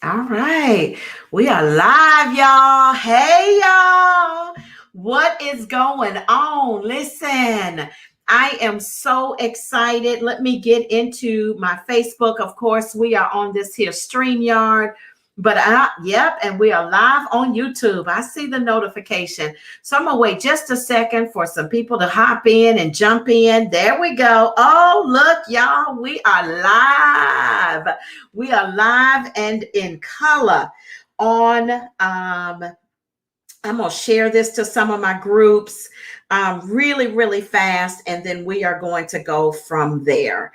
All right. We are live, y'all. Hey, y'all. What is going on? Listen, I am so excited. Let me get into my Facebook. Of course, we are on this here StreamYard. Yep, and we are live on YouTube. I see the notification. So I'm going to wait just a second for some people to hop in and jump in. There we go. Oh, look, y'all, we are live. We are live and in color on I'm going to share this to some of my groups really, really fast, and then we are going to go from there.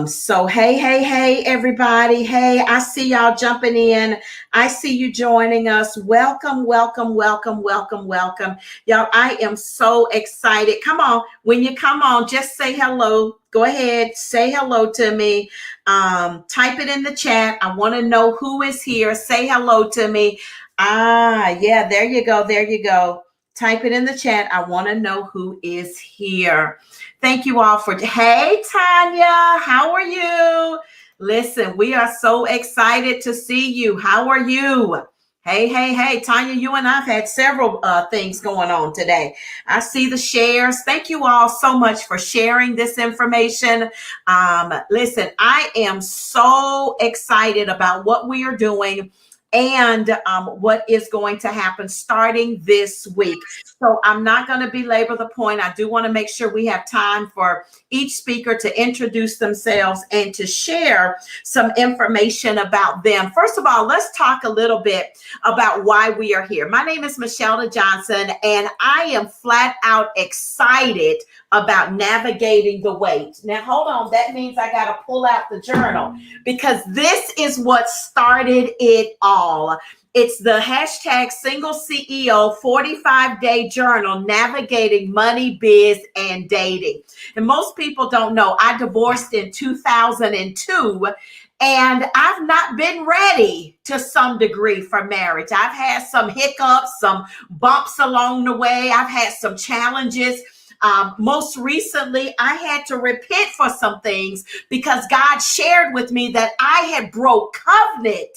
So, hey, everybody. Hey, I see y'all jumping in. I see you joining us. Welcome, welcome, welcome, welcome, welcome. Y'all, I am so excited. Come on. When you come on, just say hello. Go ahead, say hello to me. Type it in the chat. I want to know who is here. Say hello to me. Yeah, there you go. There you go. Type it in the chat. I want to know who is here. Thank you all for, hey, Tanya, how are you? Listen, we are so excited to see you. How are you? Hey, Tanya, you and I've had several things going on today. I see the shares. Thank you all so much for sharing this information. Listen, I am so excited about what we are doing and what is going to happen starting this week. So I'm not going to belabor the point. I do want to make sure we have time for each speaker to introduce themselves and to share some information about them. First of all, let's talk a little bit about why we are here. My name is Michelle Johnson, and I am flat out excited about navigating the weight. Now, hold on. That means I got to pull out the journal because this is what started it all. It's the hashtag single CEO 45-day journal, navigating money, biz, and dating. And most people don't know, I divorced in 2002. And I've not been ready to some degree for marriage. I've had some hiccups, some bumps along the way. I've had some challenges. Most recently, I had to repent for some things because God shared with me that I had broke covenant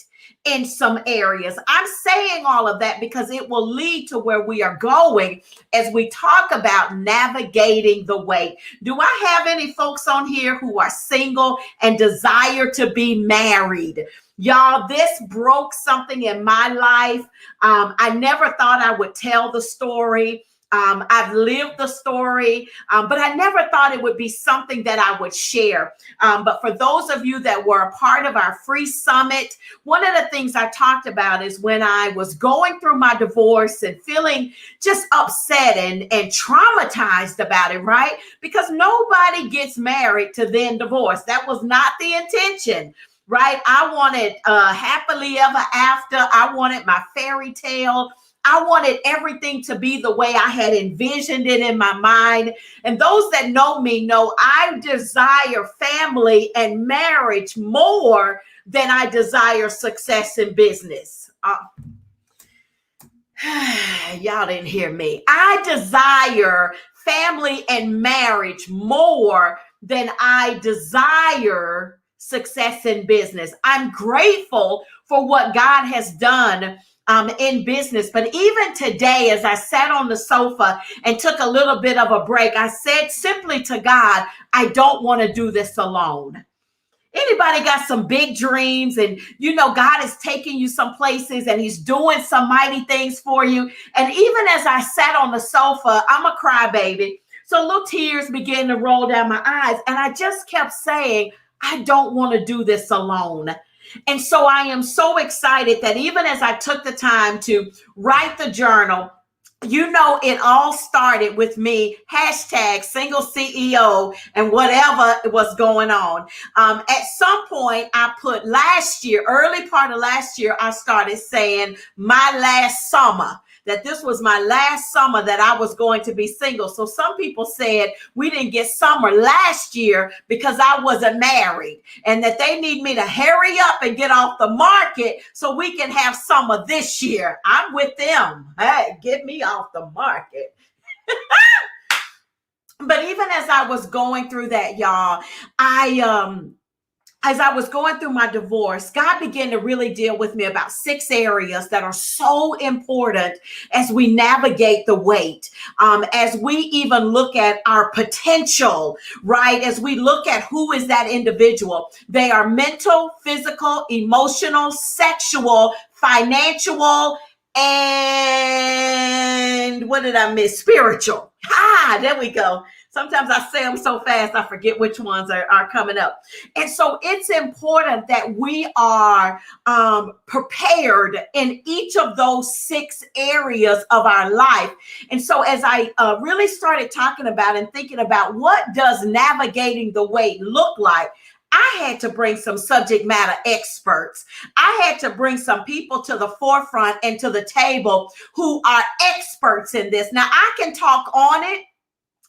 in some areas. I'm saying all of that because it will lead to where we are going as we talk about navigating the way. Do I have any folks on here who are single and desire to be married? Y'all, this broke something in my life. I never thought I would tell the story. I've lived the story, but I never thought it would be something that I would share. But for those of you that were a part of our free summit, one of the things I talked about is when I was going through my divorce and feeling just upset and traumatized about it, right? Because nobody gets married to then divorce. That was not the intention. Right? I wanted happily ever after. I wanted my fairy tale. I wanted everything to be the way I had envisioned it in my mind. And those that know me know I desire family and marriage more than I desire success in business. Y'all didn't hear me. I desire family and marriage more than I desire success in business. I'm grateful for what God has done in business. But even today, as I sat on the sofa and took a little bit of a break, I said simply to God, I don't want to do this alone. Anybody got some big dreams and God is taking you some places and he's doing some mighty things for you. And even as I sat on the sofa, I'm a crybaby. So little tears began to roll down my eyes. And I just kept saying, I don't want to do this alone. And so I am so excited that even as I took the time to write the journal, it all started with me, hashtag single CEO and whatever was going on. At some point, I put early part of last year, I started saying my last summer, that this was my last summer that I was going to be single. So some people said we didn't get summer last year because I wasn't married and that they need me to hurry up and get off the market so we can have summer this year. I'm with them. Hey, get me off the market. But even as I was going through that, y'all, I as I was going through my divorce, God began to really deal with me about 6 areas that are so important as we navigate the weight, as we even look at our potential, right? As we look at who is that individual, they are mental, physical, emotional, sexual, financial, and what did I miss? Spiritual. There we go. Sometimes I say them so fast, I forget which ones are coming up. And so it's important that we are prepared in each of those 6 areas of our life. And so as I really started talking about and thinking about what does navigating the weight look like, I had to bring some subject matter experts. I had to bring some people to the forefront and to the table who are experts in this. Now, I can talk on it,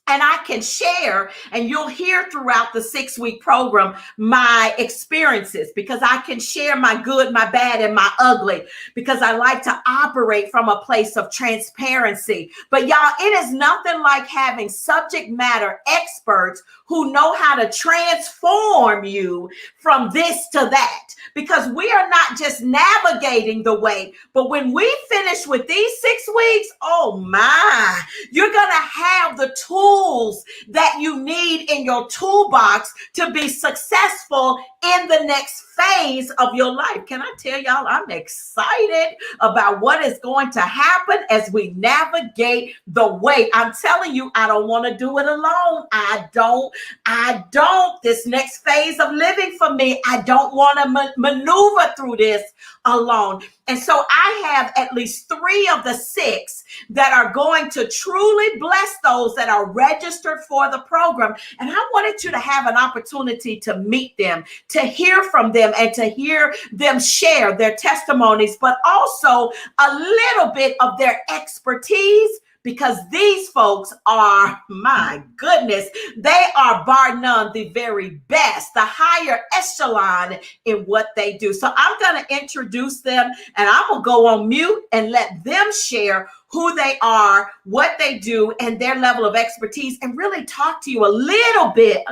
and I can share, and you'll hear throughout the 6-week program my experiences, because I can share my good, my bad, and my ugly, because I like to operate from a place of transparency. But y'all, it is nothing like having subject matter experts who know how to transform you from this to that, because we are not just navigating the way, but when we finish with these 6 weeks, oh my, you're going to have the tools that you need in your toolbox to be successful in the next phase of your life. Can I tell y'all, I'm excited about what is going to happen as we navigate the way. I'm telling you, I don't want to do it alone. I don't. This next phase of living for me, I don't want to maneuver through this alone. And so I have at least 3 of the 6 that are going to truly bless those that are registered for the program. And I wanted you to have an opportunity to meet them, to hear from them, and to hear them share their testimonies, but also a little bit of their expertise, because these folks are, my goodness, they are bar none the very best, the higher echelon in what they do. So I'm going to introduce them, and I'm going to go on mute and let them share who they are, what they do, and their level of expertise, and really talk to you a little bit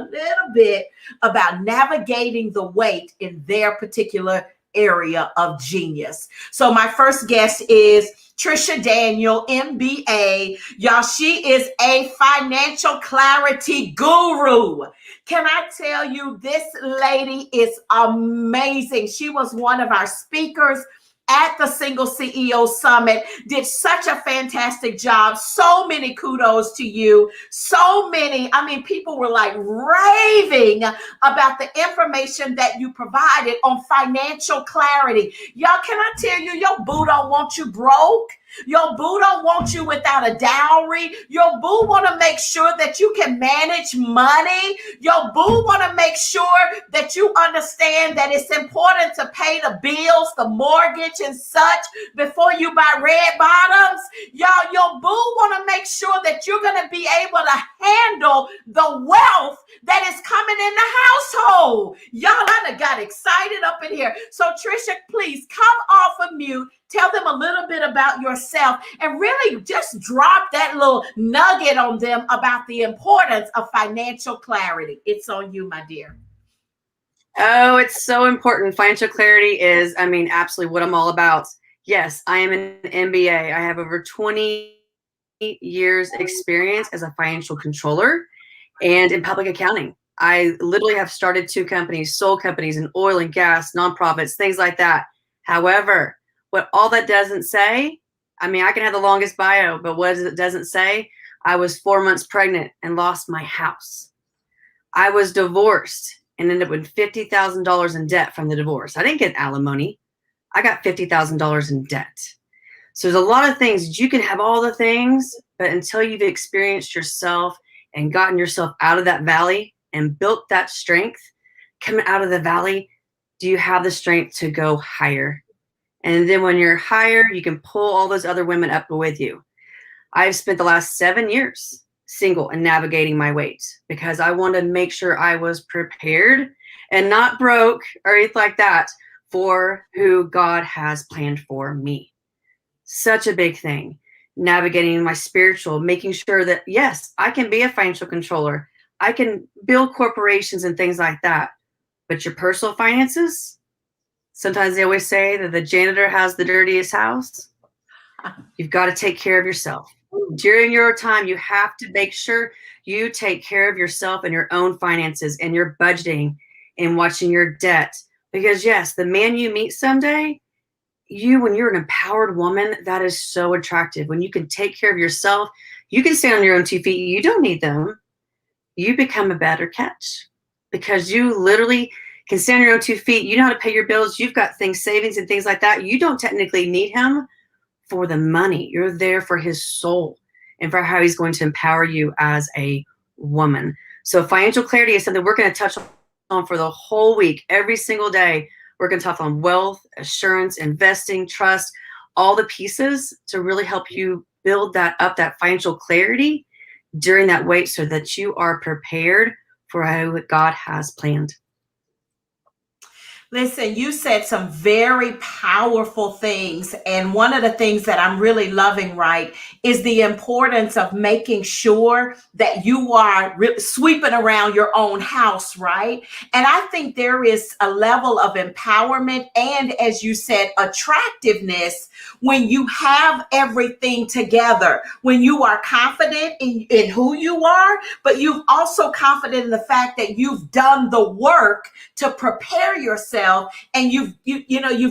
about navigating the weight in their particular area of genius. So my first guest is Trisha Daniel, MBA. Y'all, she is a financial clarity guru. Can I tell you, this lady is amazing. She was one of our speakers at the Single CEO Summit, did such a fantastic job. So many kudos to you. So many, people were like raving about the information that you provided on financial clarity. Y'all, can I tell you, your boo don't want you broke. Your boo don't want you without a dowry. Your boo want to make sure that you can manage money. Your boo want to make sure that you understand that it's important to pay the bills, the mortgage and such before you buy red bottoms. Y'all, your boo want to make sure that you're going to be able to handle the wealth that is coming in the household. Y'all, I done got excited up in here. So Trisha, please come off of mute. Tell them a little bit about yourself and really just drop that little nugget on them about the importance of financial clarity. It's on you, my dear. Oh, it's so important. Financial clarity is, absolutely what I'm all about. Yes, I am an MBA. I have over 20 years experience as a financial controller and in public accounting. I literally have started 2 companies, sold companies in oil and gas, nonprofits, things like that. However, what all that doesn't say, I can have the longest bio, but what it doesn't say, I was 4 months pregnant and lost my house. I was divorced and ended up with $50,000 in debt from the divorce. I didn't get alimony. I got $50,000 in debt. So there's a lot of things. You can have all the things, but until you've experienced yourself and gotten yourself out of that valley and built that strength, coming out of the valley, do you have the strength to go higher? And then when you're higher, you can pull all those other women up with you. I've spent the last 7 years single and navigating my weight because I wanted to make sure I was prepared and not broke or anything like that for who God has planned for me. Such a big thing. Navigating my spiritual, making sure that, yes, I can be a financial controller. I can build corporations and things like that. But your personal finances, sometimes they always say that the janitor has the dirtiest house. You've got to take care of yourself. During your time, you have to make sure you take care of yourself and your own finances and your budgeting and watching your debt. Because yes, the man you meet someday, when you're an empowered woman, that is so attractive. When you can take care of yourself, you can stand on your own 2 feet. You don't need them. You become a better catch because you literally can stand on your own 2 feet. You know how to pay your bills. You've got savings and things like that. You don't technically need him for the money. You're there for his soul and for how he's going to empower you as a woman. So financial clarity is something we're going to touch on for the whole week. Every single day, we're going to talk on wealth, assurance, investing, trust, all the pieces to really help you build that up, that financial clarity during that wait so that you are prepared for how God has planned. Listen, you said some very powerful things. And one of the things that I'm really loving, right, is the importance of making sure that you are sweeping around your own house, right? And I think there is a level of empowerment and, as you said, attractiveness when you have everything together, when you are confident in who you are, but you've also confident in the fact that you've done the work to prepare yourself, and you've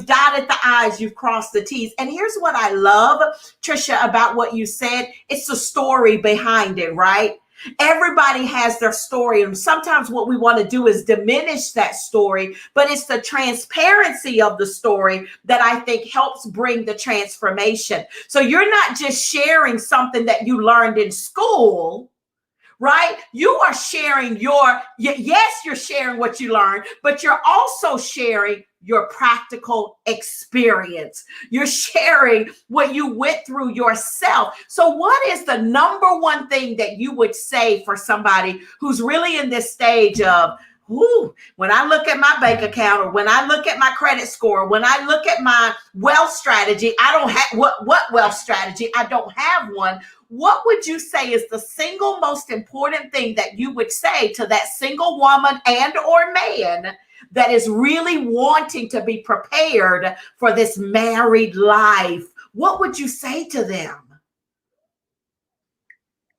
dotted the I's, you've crossed the T's. And here's what I love, Trisha, about what you said. It's the story behind it, right? Everybody has their story, and sometimes what we want to do is diminish that story, but it's the transparency of the story that I think helps bring the transformation. So you're not just sharing something that you learned in school, right? You are sharing you're sharing what you learned, but you're also sharing your practical experience. You're sharing what you went through yourself. So what is the number one thing that you would say for somebody who's really in this stage of, when I look at my bank account, or when I look at my credit score, when I look at my wealth strategy, I don't have what wealth strategy? I don't have one. What would you say is the single most important thing that you would say to that single woman and or man that is really wanting to be prepared for this married life? What would you say to them?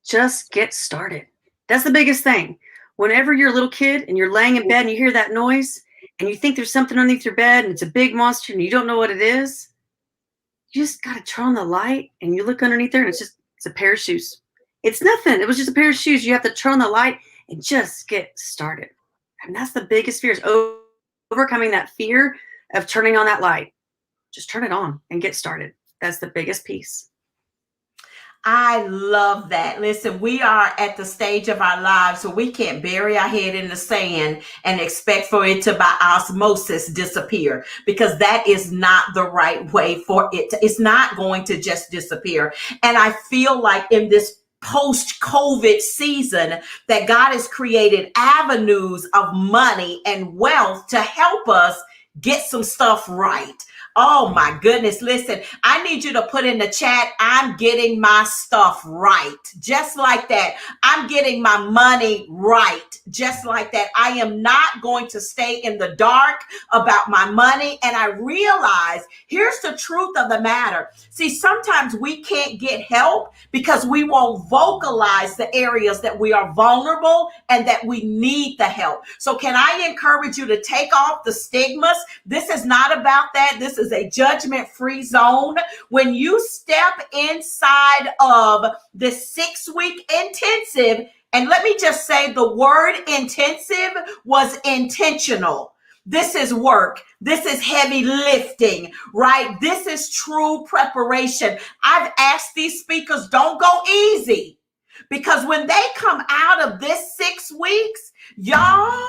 Just get started. That's the biggest thing. Whenever you're a little kid and you're laying in bed and you hear that noise and you think there's something underneath your bed and it's a big monster and you don't know what it is, you just got to turn on the light and you look underneath there and it's a pair of shoes. It's nothing. It was just a pair of shoes. You have to turn on the light and just get started. And that's the biggest fear, is overcoming that fear of turning on that light. Just turn it on and get started. That's the biggest piece. I love that. Listen, we are at the stage of our lives where we can't bury our head in the sand and expect for it to by osmosis disappear, because that is not the right way for it. It's not going to just disappear. And I feel like in this post-COVID season that God has created avenues of money and wealth to help us get some stuff right. Oh my goodness. Listen, I need you to put in the chat, I'm getting my stuff right. Just like that. I'm getting my money right. Just like that. I am not going to stay in the dark about my money. And I realize here's the truth of the matter. See, sometimes we can't get help because we won't vocalize the areas that we are vulnerable and that we need the help. So can I encourage you to take off the stigmas? This is not about that. This is a judgment-free zone. When you step inside of this 6-week intensive, and let me just say the word intensive was intentional. This is work. This is heavy lifting, right? This is true preparation. I've asked these speakers, don't go easy, because when they come out of this 6 weeks, y'all,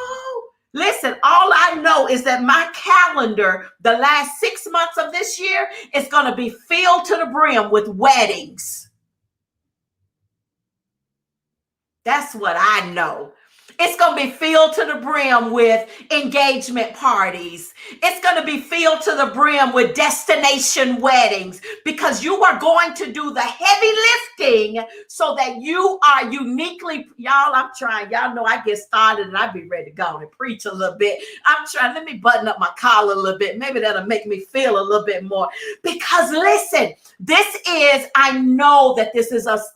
listen, all I know is that my calendar, the last 6 months of this year, is going to be filled to the brim with weddings. That's what I know. It's going to be filled to the brim with engagement parties. It's going to be filled to the brim with destination weddings, because you are going to do the heavy lifting so that you are uniquely, y'all, I'm trying. Y'all know I get started and I be ready to go and preach a little bit. I'm trying. Let me button up my collar a little bit. Maybe that'll make me feel a little bit more. Because listen, I know that this is us.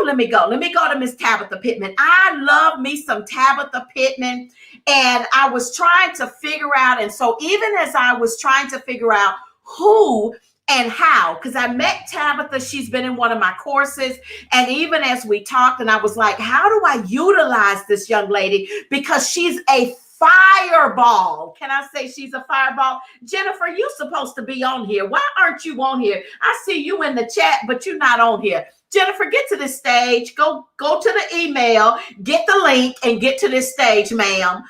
Let me go. Let me go to Miss Tabitha Pittman. I love me some Tabitha Pittman. And I was trying to figure out. And so even as I was trying to figure out who and how, because I met Tabitha, she's been in one of my courses. And even as we talked, and I was like, how do I utilize this young lady? Because she's a fireball. Can I say she's a fireball? Jennifer, you're supposed to be on here. Why aren't you on here? I see you in the chat, but you're not on here. Jennifer, get to this stage. Go to the email, get the link, and get to this stage, ma'am.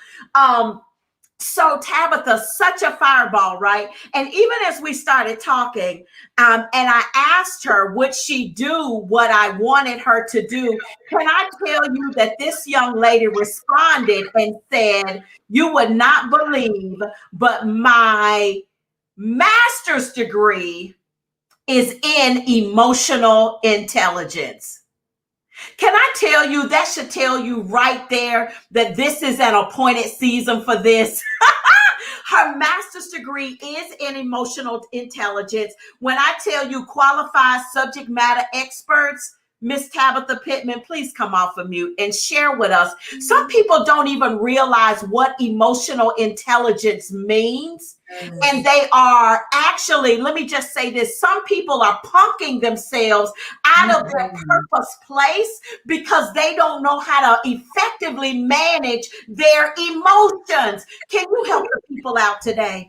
So Tabitha, such a fireball, right? And even as we started talking, and I asked her, would she do what I wanted her to do? Can I tell you that this young lady responded and said, you would not believe, but my master's degree is in emotional intelligence. Can I tell you, that should tell you right there that this is an appointed season for this. Her master's degree is in emotional intelligence. When I tell you qualified subject matter experts, Miss Tabitha Pittman, please come off of mute and share with us. Some people don't even realize what emotional intelligence means. And they are actually, let me just say this, some people are punking themselves out of their purpose place because they don't know how to effectively manage their emotions. Can you help the people out today?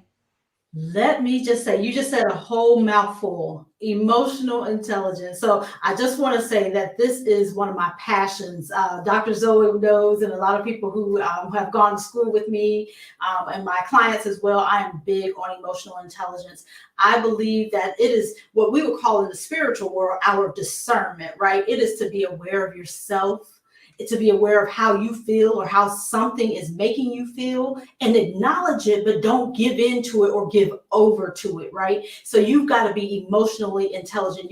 Let me just say, you just said a whole mouthful, emotional intelligence. So I just want to say that this is one of my passions. Dr. Zoe knows, and a lot of people who have gone to school with me and my clients as well, I am big on emotional intelligence. I believe that it is what we would call in the spiritual world, our discernment, right? It is to be aware of yourself. To be aware of how you feel or how something is making you feel, and acknowledge it, but don't give in to it or give over to it, right? So you've got to be emotionally intelligent.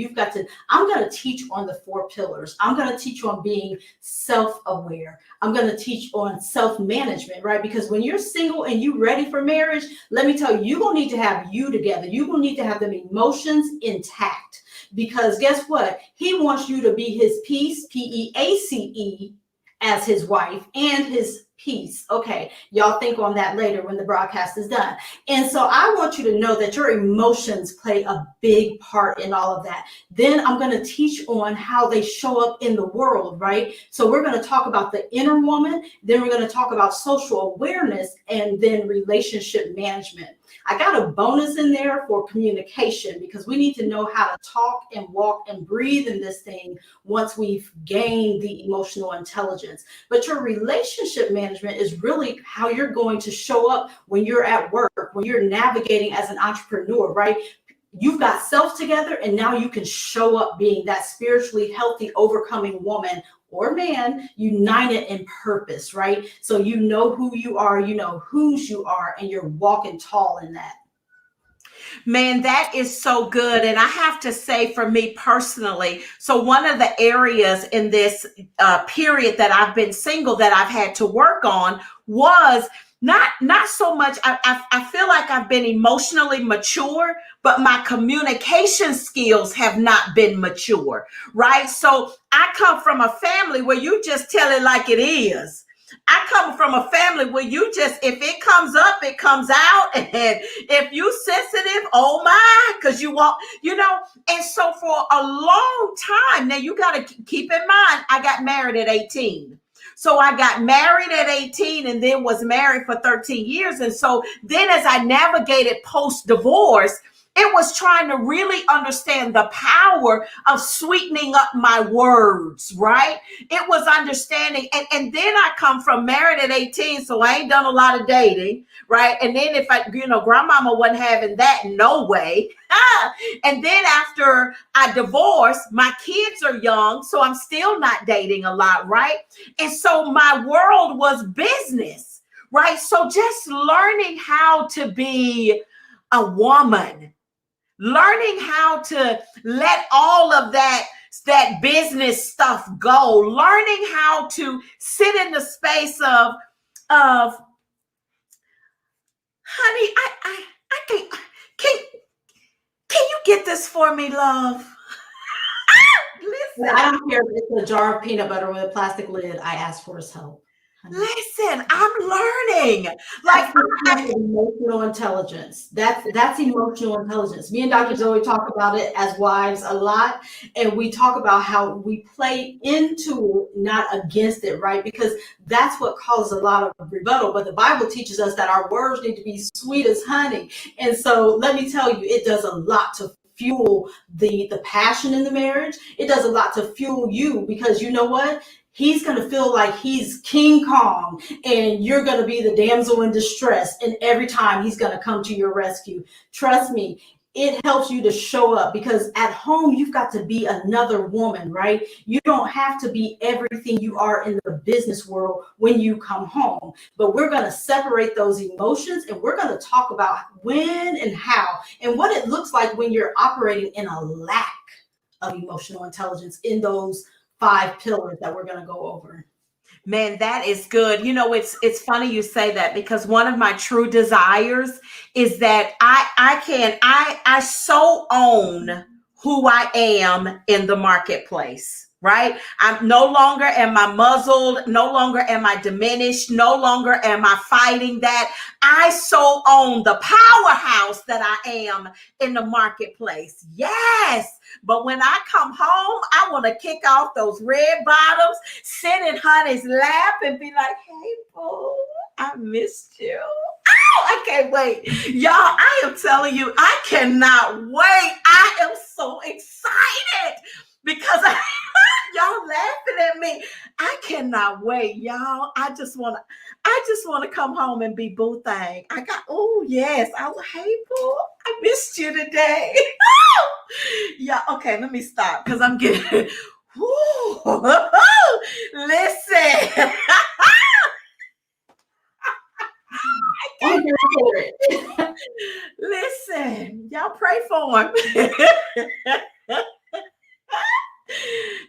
I'm going to teach on the 4 pillars. I'm going to teach on being self-aware. I'm going to teach on self-management, right? Because when you're single and you're ready for marriage, let me tell you, you're going to need to have you together. You're going to need to have them emotions intact. Because guess what? He wants you to be his peace, P-E-A-C-E, as his wife, and his peace. Okay, y'all think on that later when the broadcast is done. And so I want you to know that your emotions play a big part in all of that. Then I'm going to teach on how they show up in the world, right? So we're going to talk about the inner woman, then we're going to talk about social awareness, and then relationship management. I got a bonus in there for communication, because we need to know how to talk and walk and breathe in this thing once we've gained the emotional intelligence. But your relationship management is really how you're going to show up when you're at work, when you're navigating as an entrepreneur, right? You've got self together, and now you can show up being that spiritually healthy, overcoming woman or man, united in purpose, right? So you know who you are, you know whose you are, and you're walking tall in that. Man, that is so good. And I have to say, for me personally, so one of the areas in this period that I've been single that I've had to work on was not so much, I feel like I've been emotionally mature, but my communication skills have not been mature, right? So I come from a family where you just tell it like it is. I come from a family where you just, if it comes up, it comes out. And if you sensitive, oh my, because you want, and so for a long time, now you got to keep in mind, I got married at 18. So I got married at 18 and then was married for 13 years. And so then as I navigated post-divorce, It was trying to really understand the power of sweetening up my words, right? It was understanding. And then I come from married at 18, so I ain't done a lot of dating, right? And then if I, grandmama wasn't having that, no way. And then after I divorced, my kids are young, so I'm still not dating a lot, right? And so my world was business, right? So just learning how to be a woman, learning how to let all of that business stuff go, learning how to sit in the space of honey, I can you get this for me, love? Listen, I don't care if it's a jar of peanut butter with a plastic lid. I ask for his help. listen, I'm learning. Like, emotional intelligence. That's emotional intelligence. Me and Dr. Zoe talk about it as wives a lot, and we talk about how we play into it, not against it, right? Because that's what causes a lot of rebuttal. But the Bible teaches us that our words need to be sweet as honey. And so let me tell you, it does a lot to fuel the passion in the marriage. It does a lot to fuel you, because you know what? He's going to feel like he's King Kong, and you're going to be the damsel in distress. And every time he's going to come to your rescue. Trust me, it helps you to show up, because at home, you've got to be another woman, right? You don't have to be everything you are in the business world when you come home. But we're going to separate those emotions, and we're going to talk about when and how and what it looks like when you're operating in a lack of emotional intelligence in those 5 pillars that we're going to go over. Man, that is good. It's funny you say that, because one of my true desires is that I so own who I am in the marketplace, right? I'm no longer am I muzzled, no longer am I diminished, no longer am I fighting that. I so own the powerhouse that I am in the marketplace. Yes. But when I come home, I want to kick off those red bottoms, sit in honey's lap and be like, hey, boo, I missed you. Oh, I can't wait. Y'all, I am telling you, I cannot wait. I am so excited because y'all laughing at me. I cannot wait, y'all. I just want to come home and be boo thing. Oh yes. I was, hey boo, I missed you today. Yeah, okay, let me stop because I'm getting listen. I'm here for it. Listen, y'all pray for him.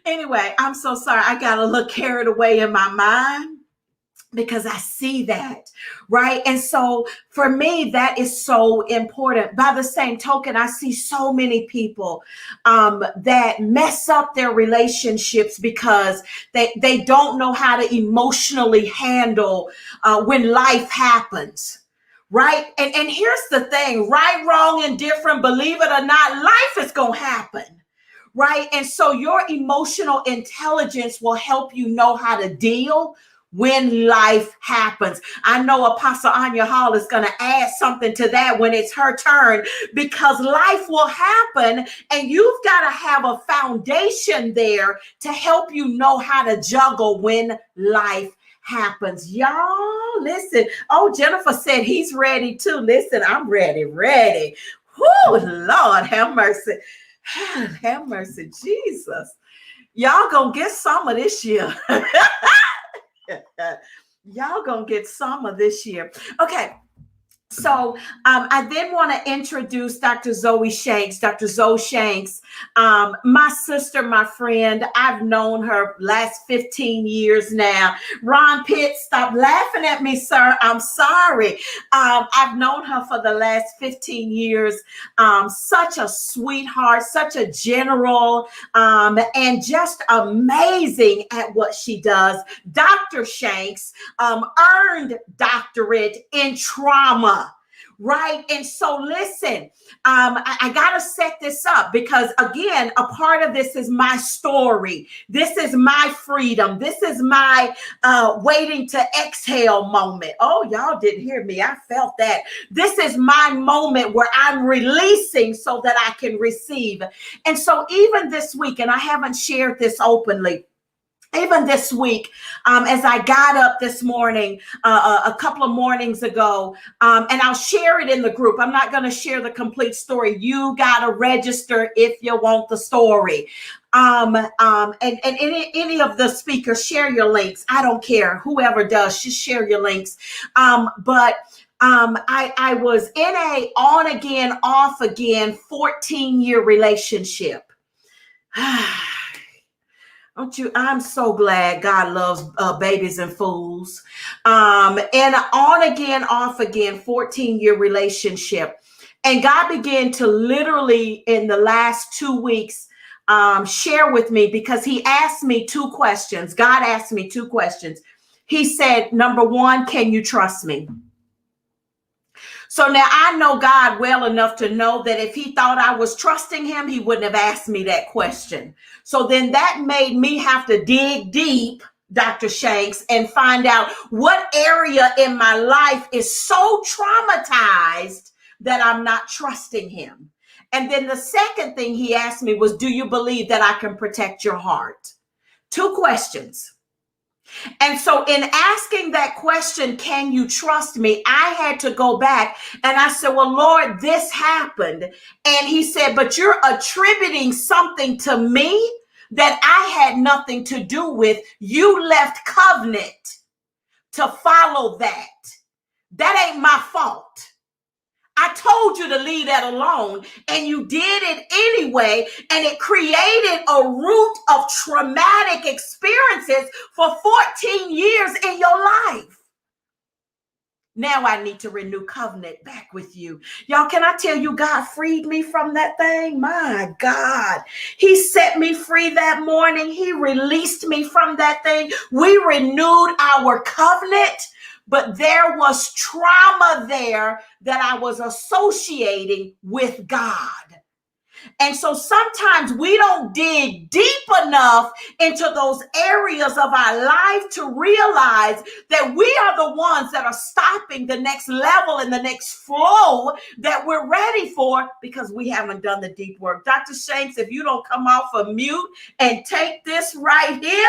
Anyway, I'm so sorry. I got a little carried away in my mind because I see that, right? And so for me, that is so important. By the same token, I see so many people that mess up their relationships because they don't know how to emotionally handle when life happens. Right. And here's the thing, right, wrong, and different, believe it or not, life is going to happen. Right. And so your emotional intelligence will help you know how to deal when life happens. I know Apostle Anya Hall is going to add something to that when it's her turn, because life will happen and you've got to have a foundation there to help you know how to juggle when life happens. Y'all, listen. Oh, Jennifer said he's ready too. Listen, I'm ready. Whoo, Lord, have mercy. Have mercy, Jesus. Y'all gonna get some of this year. Y'all gonna get some of this year. Okay. So I then want to introduce Dr. Zoe Shanks. Dr. Zoe Shanks, my sister, my friend. I've known her last 15 years now. Ron Pitt, stop laughing at me, sir. I'm sorry. I've known her for the last 15 years. Such a sweetheart, such a general, and just amazing at what she does. Dr. Shanks earned doctorate in trauma. right? And so listen, I got to set this up because, again, a part of this is my story. This is my freedom. This is my waiting to exhale moment. Oh, y'all didn't hear me. I felt that. This is my moment where I'm releasing so that I can receive. And so even this week, and I haven't shared this openly, even this week, as I got up this morning, a couple of mornings ago, and I'll share it in the group. I'm not going to share the complete story. You got to register if you want the story. And any of the speakers, share your links. I don't care. Whoever does, just share your links. But I was in a on again, off again 14-year relationship. Don't you? I'm so glad God loves babies and fools. And on again, off again, 14-year relationship. And God began to literally in the last 2 weeks share with me, because he asked me 2 questions. God asked me 2 questions. He said, number 1, can you trust me? So now I know God well enough to know that if he thought I was trusting him, he wouldn't have asked me that question. So then that made me have to dig deep, Dr. Shanks, and find out what area in my life is so traumatized that I'm not trusting him. And then the second thing he asked me was, do you believe that I can protect your heart? 2 questions. And so in asking that question, can you trust me? I had to go back and I said, well, Lord, this happened. And he said, but you're attributing something to me that I had nothing to do with. You left covenant to follow that. That ain't my fault. I told you to leave that alone, and you did it anyway, and it created a root of traumatic experiences for 14 years in your life. Now I need to renew covenant back with you. Y'all, can I tell you, God freed me from that thing? My God, he set me free that morning. He released me from that thing. We renewed our covenant. But there was trauma there that I was associating with God. And so sometimes we don't dig deep enough into those areas of our life to realize that we are the ones that are stopping the next level and the next flow that we're ready for, because we haven't done the deep work. Dr. Shanks, if you don't come off of mute and take this right here,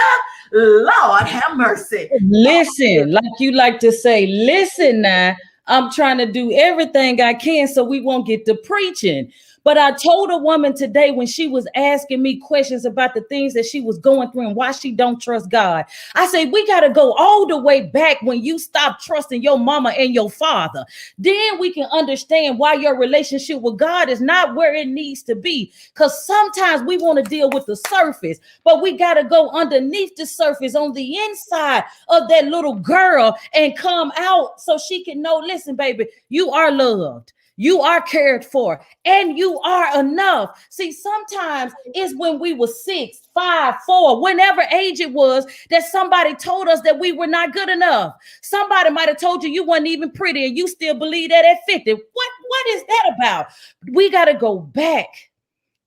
Lord have mercy. Listen, like you like to say, listen now, I'm trying to do everything I can so we won't get to preaching. But I told a woman today when she was asking me questions about the things that she was going through and why she don't trust God. I said, we got to go all the way back when you stop trusting your mama and your father. Then we can understand why your relationship with God is not where it needs to be. Because sometimes we want to deal with the surface, but we got to go underneath the surface on the inside of that little girl and come out so she can know, listen, baby, you are loved. You are cared for, and you are enough. See, sometimes it's when we were 6, 5, 4, whenever age it was, that somebody told us that we were not good enough. Somebody might have told you you weren't even pretty, and you still believe that at 50. What is that about? We got to go back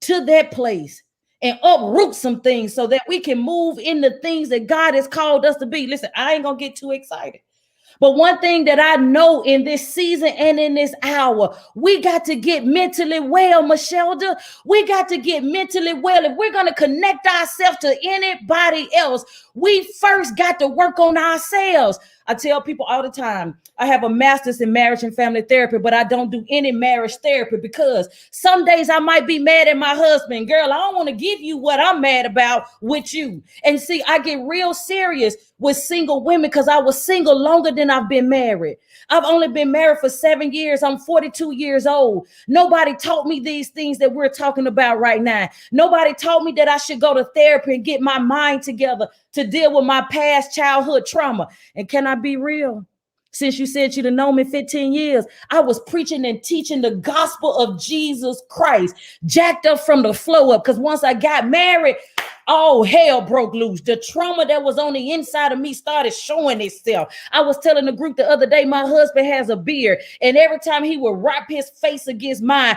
to that place and uproot some things so that we can move in the things that God has called us to be. Listen, I ain't going to get too excited. But one thing that I know in this season and in this hour, we got to get mentally well, Michelda. We got to get mentally well. If we're going to connect ourselves to anybody else, we first got to work on ourselves. I tell people all the time, I have a master's in marriage and family therapy, but I don't do any marriage therapy because some days I might be mad at my husband. Girl, I don't want to give you what I'm mad about with you. And see, I get real serious with single women because I was single longer than I've been married. I've only been married for 7 years. I'm 42 years old. Nobody taught me these things that we're talking about right now. Nobody taught me that I should go to therapy and get my mind together to deal with my past childhood trauma. And can I be real? Since you said you'd have known me 15 years, I was preaching and teaching the gospel of Jesus Christ, jacked up from the flow up. Because once I got married, all hell broke loose. The trauma that was on the inside of me started showing itself. I was telling the group the other day, my husband has a beard, and every time he would wrap his face against mine,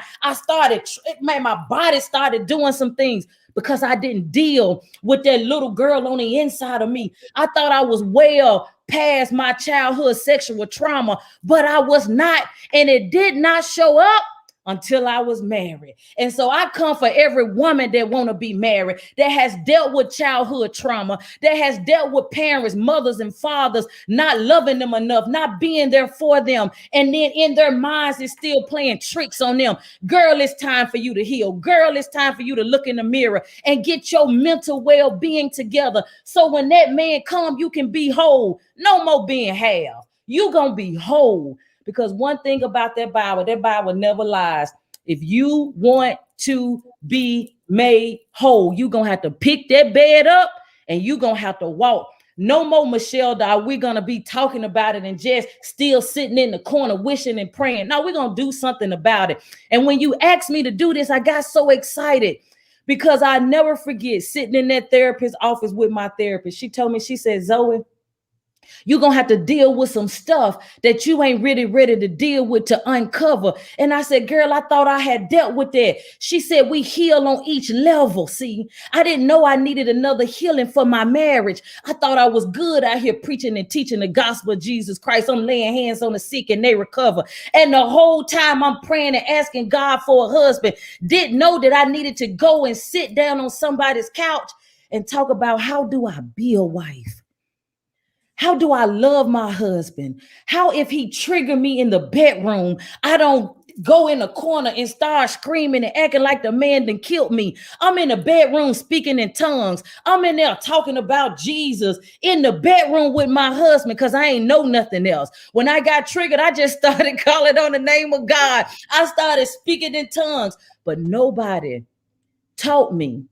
my body started doing some things because I didn't deal with that little girl on the inside of me. I thought I was well past my childhood sexual trauma, but I was not, and it did not show up until I was married. And so I come for every woman that want to be married, that has dealt with childhood trauma, that has dealt with parents, mothers and fathers not loving them enough, not being there for them, and then in their minds is still playing tricks on them. Girl, it's time for you to heal. Girl, it's time for you to look in the mirror and get your mental well-being together, so when that man come, you can be whole. No more being half. You gonna be whole. Because one thing about that Bible never lies. If you want to be made whole, you're going to have to pick that bed up and you're going to have to walk. No more, Michelle, dog. We're going to be talking about it and just still sitting in the corner wishing and praying. No, we're going to do something about it. And when you asked me to do this, I got so excited because I never forget sitting in that therapist's office with my therapist. She told me, she said, Zoe, you're going to have to deal with some stuff that you ain't really ready to deal with to uncover. And I said, girl, I thought I had dealt with that. She said, we heal on each level. See, I didn't know I needed another healing for my marriage. I thought I was good out here preaching and teaching the gospel of Jesus Christ. I'm laying hands on the sick and they recover. And the whole time I'm praying and asking God for a husband, didn't know that I needed to go and sit down on somebody's couch and talk about, how do I be a wife? How do I love my husband? How, if he trigger me in the bedroom, I don't go in a corner and start screaming and acting like the man that killed me. I'm in the bedroom speaking in tongues. I'm in there talking about Jesus in the bedroom with my husband because I ain't know nothing else. When I got triggered, I just started calling on the name of God. I started speaking in tongues, but nobody taught me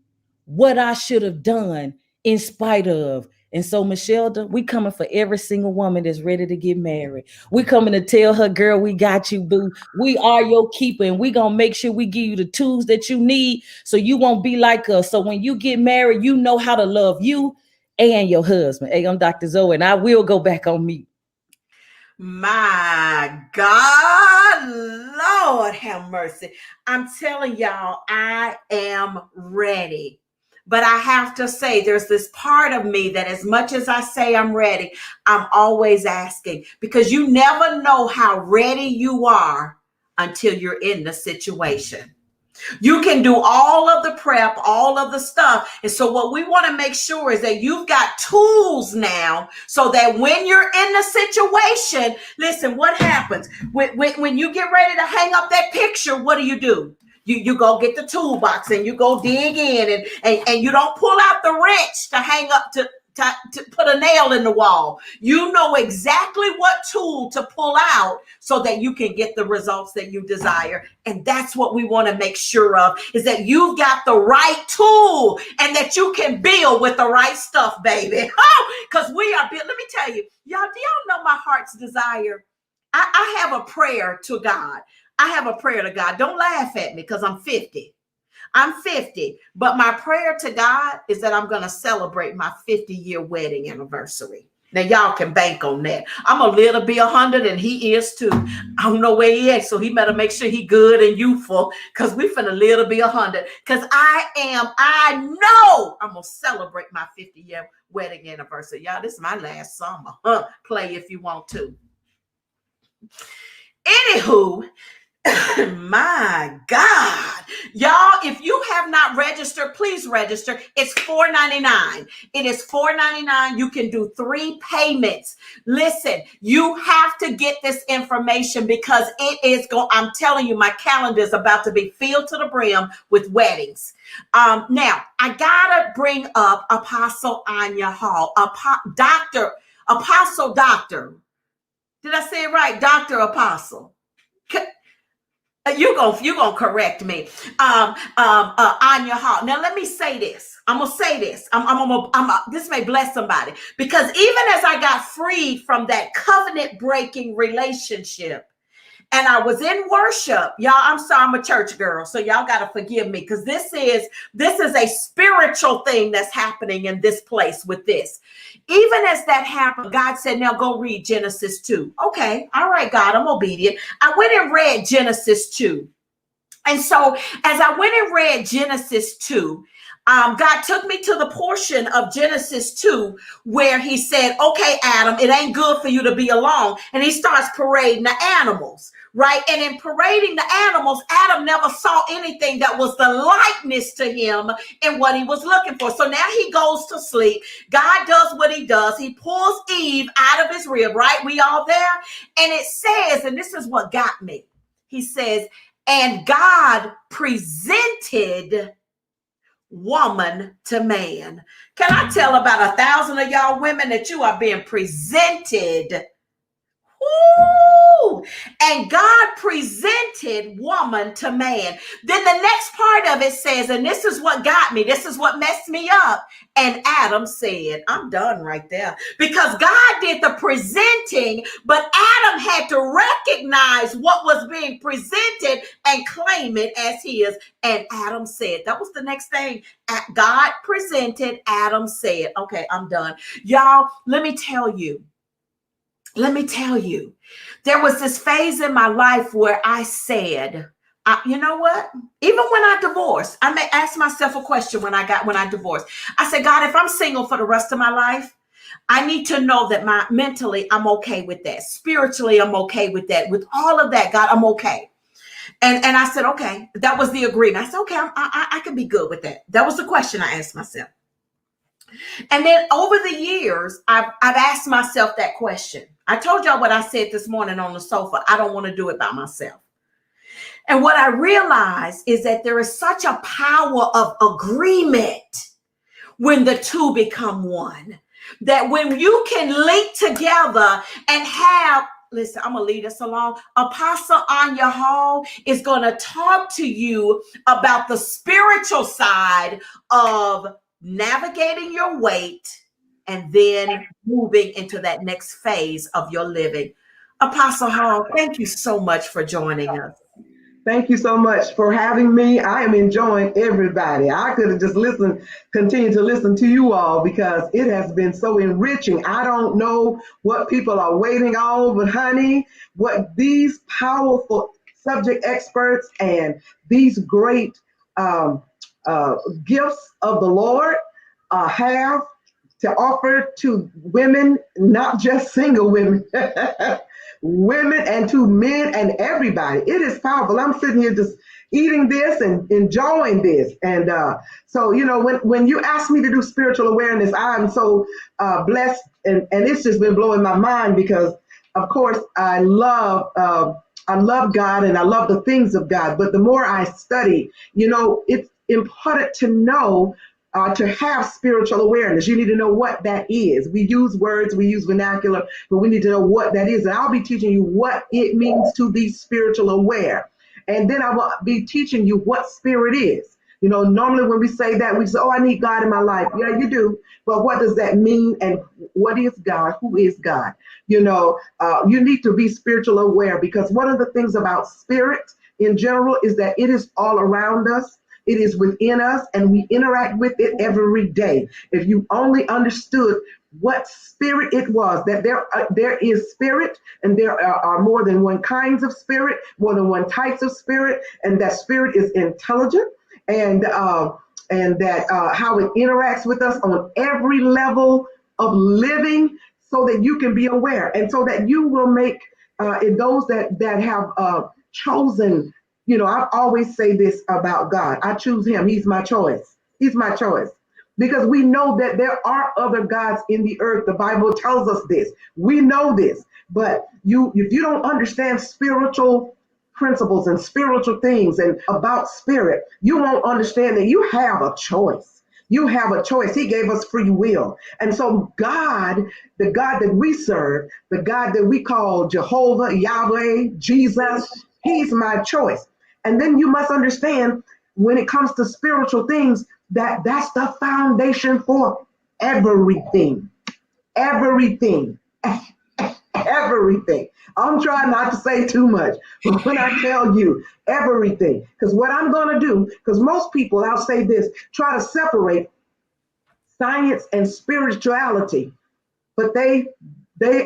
what I should have done in spite of. And so, Michelle, we coming for every single woman that's ready to get married. We coming to tell her, girl, we got you, boo. We are your keeper, and we going to make sure we give you the tools that you need so you won't be like us. So when you get married, you know how to love you and your husband. Hey, I'm Dr. Zoe, and I will go back on mute. My God, Lord have mercy. I'm telling y'all, I am ready. But I have to say, there's this part of me that as much as I say I'm ready, I'm always asking, because you never know how ready you are until you're in the situation. You can do all of the prep, all of the stuff. And so what we want to make sure is that you've got tools now so that when you're in the situation, listen, what happens? When you get ready to hang up that picture, what do? You go get the toolbox and you go dig in and you don't pull out the wrench to hang up to put a nail in the wall. You know exactly what tool to pull out so that you can get the results that you desire. And that's what we want to make sure of, is that you've got the right tool and that you can build with the right stuff, baby. Because we are built. Let me tell you, y'all, do y'all know my heart's desire? I have a prayer to God. I have a prayer to God. Don't laugh at me because I'm 50. I'm 50. But my prayer to God is that I'm going to celebrate my 50-year wedding anniversary. Now, y'all can bank on that. I'm a little bit 100 and he is too. I don't know where he is, so he better make sure he good and youthful because we finna little be 100. Because I know I'm going to celebrate my 50-year wedding anniversary. Y'all, this is my last summer. Play if you want to. Anywho, my God, y'all, if you have not registered, please register. It's $4.99. It is $4.99. You can do 3 payments. Listen, you have to get this information because it is going. I'm telling you, my calendar is about to be filled to the brim with weddings. Now, I gotta bring up Apostle Anya Hall, Apostle Doctor. Did I say it right? Dr. Apostle. You're gonna correct me. Anya Hall. Now let me say this. I'm gonna say this. This may bless somebody, because even as I got freed from that covenant breaking relationship, and I was in worship. Y'all, I'm sorry, I'm a church girl, so y'all got to forgive me, because this is a spiritual thing that's happening in this place with this. Even as that happened, God said, now go read Genesis 2. Okay, all right, God, I'm obedient. I went and read Genesis 2. And so as I went and read Genesis 2, God took me to the portion of Genesis 2 where he said, okay, Adam, it ain't good for you to be alone. And he starts parading the animals, right? And in parading the animals, Adam never saw anything that was the likeness to him in what he was looking for. So now he goes to sleep. God does what he does. He pulls Eve out of his rib, right? We all there? And it says, and this is what got me. He says, and God presented woman to man. Can I tell about 1,000 of y'all women that you are being presented? Woo! And God presented woman to man. Then the next part of it says, and this is what got me, this is what messed me up. And Adam said, I'm done right there. Because God did the presenting, but Adam had to recognize what was being presented and claim it as his. And Adam said, that was the next thing. God presented, Adam said, okay, I'm done. Y'all, let me tell you, there was this phase in my life where I said, you know what? Even when I divorced, I may ask myself a question when I divorced. I said, God, if I'm single for the rest of my life, I need to know that mentally I'm okay with that. Spiritually, I'm okay with that. With all of that, God, I'm okay. And I said, okay, that was the agreement. I said, okay, I can be good with that. That was the question I asked myself. And then over the years, I've asked myself that question. I told y'all what I said this morning on the sofa. I don't want to do it by myself. And what I realized is that there is such a power of agreement when the two become one. That when you can link together and have, listen, I'm going to lead us along. Apostle Anya Hall is going to talk to you about the spiritual side of navigating your weight and then moving into that next phase of your living. Apostle Hall, thank you so much for joining us. Thank you so much for having me. I am enjoying everybody. I could have just continue to listen to you all because it has been so enriching. I don't know what people are waiting on, but honey, what these powerful subject experts and these great gifts of the Lord have to offer to women, not just single women, women and to men and everybody. It is powerful. I'm sitting here just eating this and enjoying this. And so, you know, when you ask me to do spiritual awareness, I'm so blessed. And it's just been blowing my mind because, of course, I love God and I love the things of God. But the more I study, you know, it's important to know to have spiritual awareness. You need to know what that is. We use words, we use vernacular, but we need to know what that is. And I'll be teaching you what it means to be spiritual aware. And then I will be teaching you what spirit is. You know, normally when we say that, we say, oh, I need God in my life. Yeah, you do. But what does that mean? And what is God? Who is God? You know, you need to be spiritual aware because one of the things about spirit in general is that it is all around us. It is within us and we interact with it every day. If you only understood what spirit it was, that there is spirit and there are more than one kinds of spirit, more than one types of spirit, and that spirit is intelligent and that how it interacts with us on every level of living so that you can be aware and so that you will make those that have chosen. You know, I always say this about God. I choose him. He's my choice. He's my choice. Because we know that there are other gods in the earth. The Bible tells us this. We know this. But if you don't understand spiritual principles and spiritual things and about spirit, you won't understand that you have a choice. You have a choice. He gave us free will. And so God, the God that we serve, the God that we call Jehovah, Yahweh, Jesus, he's my choice. And then you must understand when it comes to spiritual things, that's the foundation for everything. Everything. everything. I'm trying not to say too much, but when I tell you everything, because what I'm going to do, because most people, I'll say this, try to separate science and spirituality, but they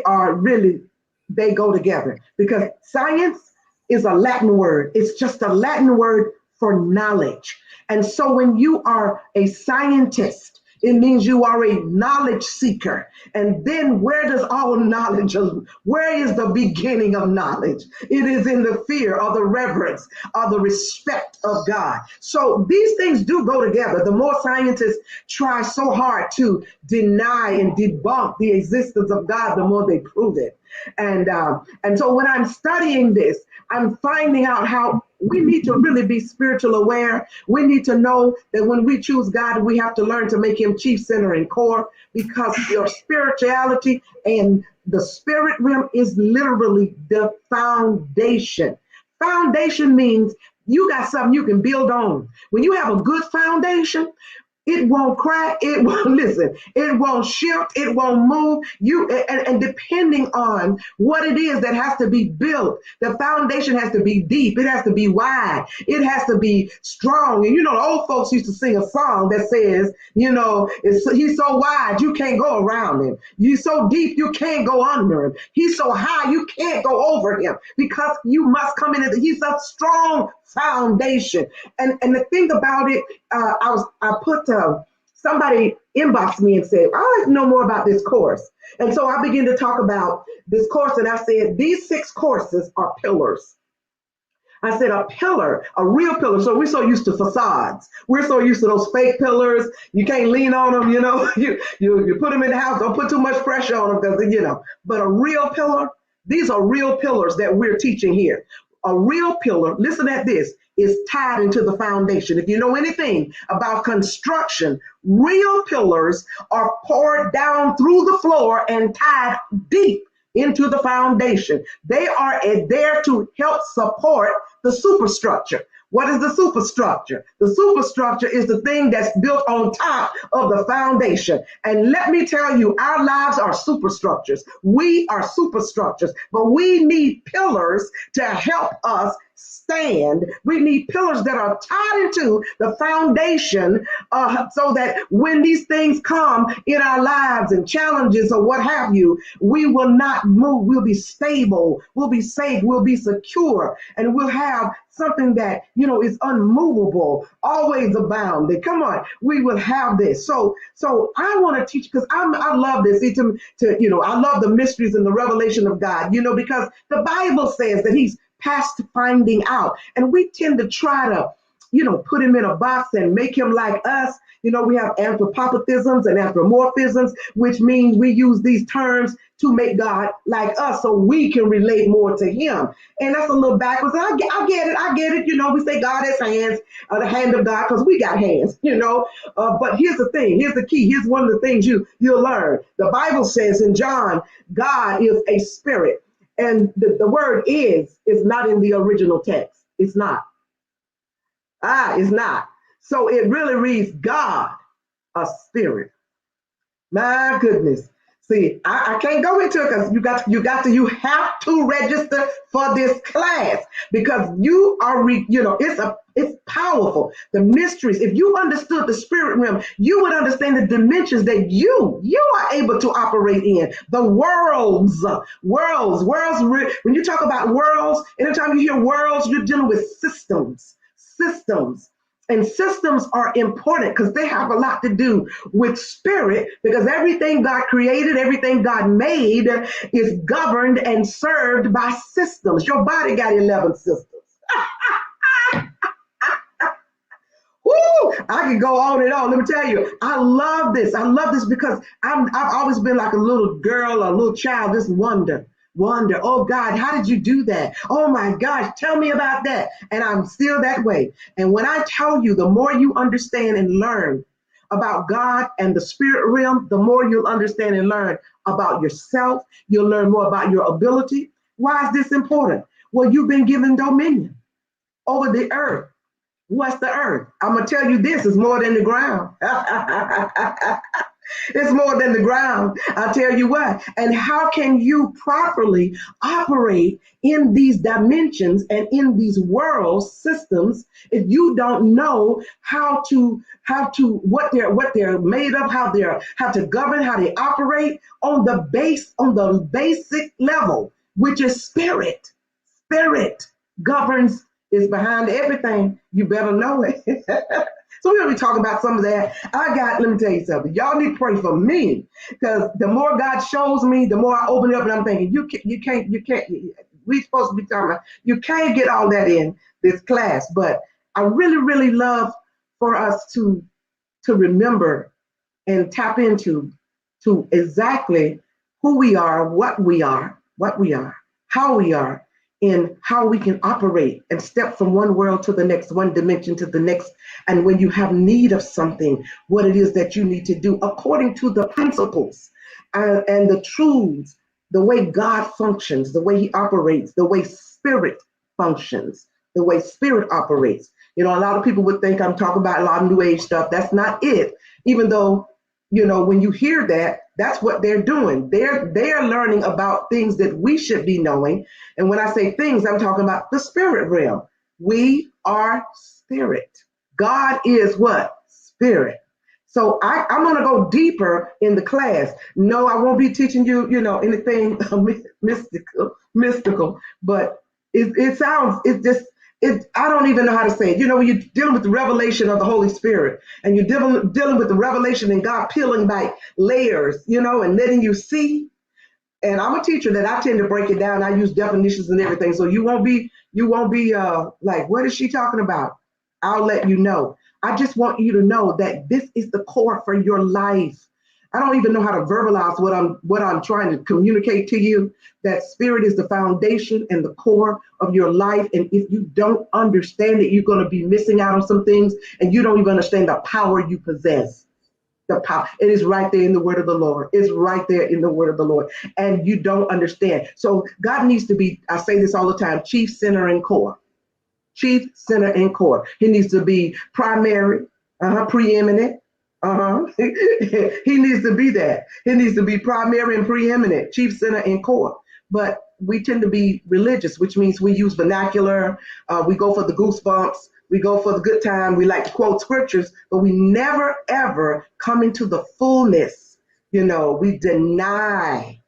are really, they go together, because science is a Latin word. It's just a Latin word for knowledge. And so when you are a scientist, it means you are a knowledge seeker. And then where does all knowledge, where is the beginning of knowledge? It is in the fear or the reverence or the respect of God. So these things do go together. The more scientists try so hard to deny and debunk the existence of God, the more they prove it. And so when I'm studying this, I'm finding out how we need to really be spiritual aware. We need to know that when we choose God, we have to learn to make him chief, center, and core, because your spirituality and the spirit realm is literally the foundation. Foundation means you got something you can build on. When you have a good foundation, it won't crack, it won't listen, it won't shift, it won't move. And depending on what it is that has to be built, the foundation has to be deep, it has to be wide, it has to be strong. And the old folks used to sing a song that says, he's so wide you can't go around him. He's so deep you can't go under him. He's so high you can't go over him, because you must come in. He's a strong foundation. And the thing about it, somebody inboxed me and said, I'd like to know more about this course. And so I began to talk about this course, and I said, these 6 courses are pillars. I said a pillar, a real pillar. So we're so used to facades. We're so used to those fake pillars. You can't lean on them, you put them in the house. Don't put too much pressure on them, because, but a real pillar, these are real pillars that we're teaching here. A real pillar, listen at this, is tied into the foundation. If you know anything about construction, real pillars are poured down through the floor and tied deep into the foundation. They are there to help support the superstructure. What is the superstructure? The superstructure is the thing that's built on top of the foundation. And let me tell you, our lives are superstructures. We are superstructures, but we need pillars to help us stand. We need pillars that are tied into the foundation, so that when these things come in our lives and challenges or what have you, we will not move. We'll be stable. We'll be safe. We'll be secure. And we'll have something that, is unmovable, always abounding. Come on, we will have this. So I want to teach, because I love this. I love the mysteries and the revelation of God, because the Bible says that he's past finding out. And we tend to try to, put him in a box and make him like us. We have anthropomorphisms and anthropomorphisms, which means we use these terms to make God like us so we can relate more to him. And that's a little backwards. I get it. We say God has hands, the hand of God, because we got hands, but here's the thing. Here's the key. Here's one of the things you'll learn. The Bible says in John, God is a spirit. And the word is not in the original text. It's not. It's not. So it really reads God, a spirit. My goodness. See, I can't go into it, because you have to register for this class, because you are, it's powerful. The mysteries, if you understood the spirit realm, you would understand the dimensions that you are able to operate in. The worlds. When you talk about worlds, anytime you hear worlds, you're dealing with systems. And systems are important because they have a lot to do with spirit, because everything God created, everything God made is governed and served by systems. Your body got 11 systems. Woo! I can go on and on. Let me tell you, I love this. Because I've always been like a little girl, a little child, just wonder, oh God, how did you do that? Oh my gosh, tell me about that. And I'm still that way. And when I tell you, the more you understand and learn about God and the spirit realm, the more you'll understand and learn about yourself. You'll learn more about your ability. Why is this important? Well, you've been given dominion over the earth. What's the earth? I'm going to tell you, this is more than the ground. It's more than the ground. I'll tell you what. And how can you properly operate in these dimensions and in these world systems if you don't know how to what they're made of, how to govern, how they operate on the basic level, which is spirit. Spirit governs, is behind everything. You better know it. So we're going to be talking about some of that. Let me tell you something. Y'all need to pray for me, because the more God shows me, the more I open it up and I'm thinking, you can't, we're supposed to be talking about, you can't get all that in this class. But I really, really love for us to remember and tap into to exactly who we are, what we are, how we are, in how we can operate and step from one world to the next, one dimension to the next. And when you have need of something, what it is that you need to do according to the principles and the truths, the way God functions, the way he operates, the way spirit functions, the way spirit operates. You know, a lot of people would think I'm talking about a lot of new age stuff. That's not it. Even though, you know, when you hear that, that's what they're doing. They're learning about things that we should be knowing. And when I say things, I'm talking about the spirit realm. We are spirit. God is what? Spirit. So I'm going to go deeper in the class. No, I won't be teaching you, you know, anything mystical, but I don't even know how to say it. You know, when you're dealing with the revelation of the Holy Spirit and you're dealing with the revelation and God peeling back layers, you know, and letting you see. And I'm a teacher that I tend to break it down. I use definitions and everything. So you won't be like, what is she talking about? I'll let you know. I just want you to know that this is the core for your life. I don't even know how to verbalize what I'm trying to communicate to you. That spirit is the foundation and the core of your life. And if you don't understand it, you're going to be missing out on some things, and you don't even understand the power you possess. The power. It is right there in the word of the Lord. It's right there in the word of the Lord. And you don't understand. So God needs to be, I say this all the time, chief, center, and core. Chief, center, and core. He needs to be primary, preeminent. He needs to be that. He needs to be primary and preeminent, chief, center, and core. But we tend to be religious, which means we use vernacular. We go for the goosebumps. We go for the good time. We like to quote scriptures, but we never, ever come into the fullness. You know, we deny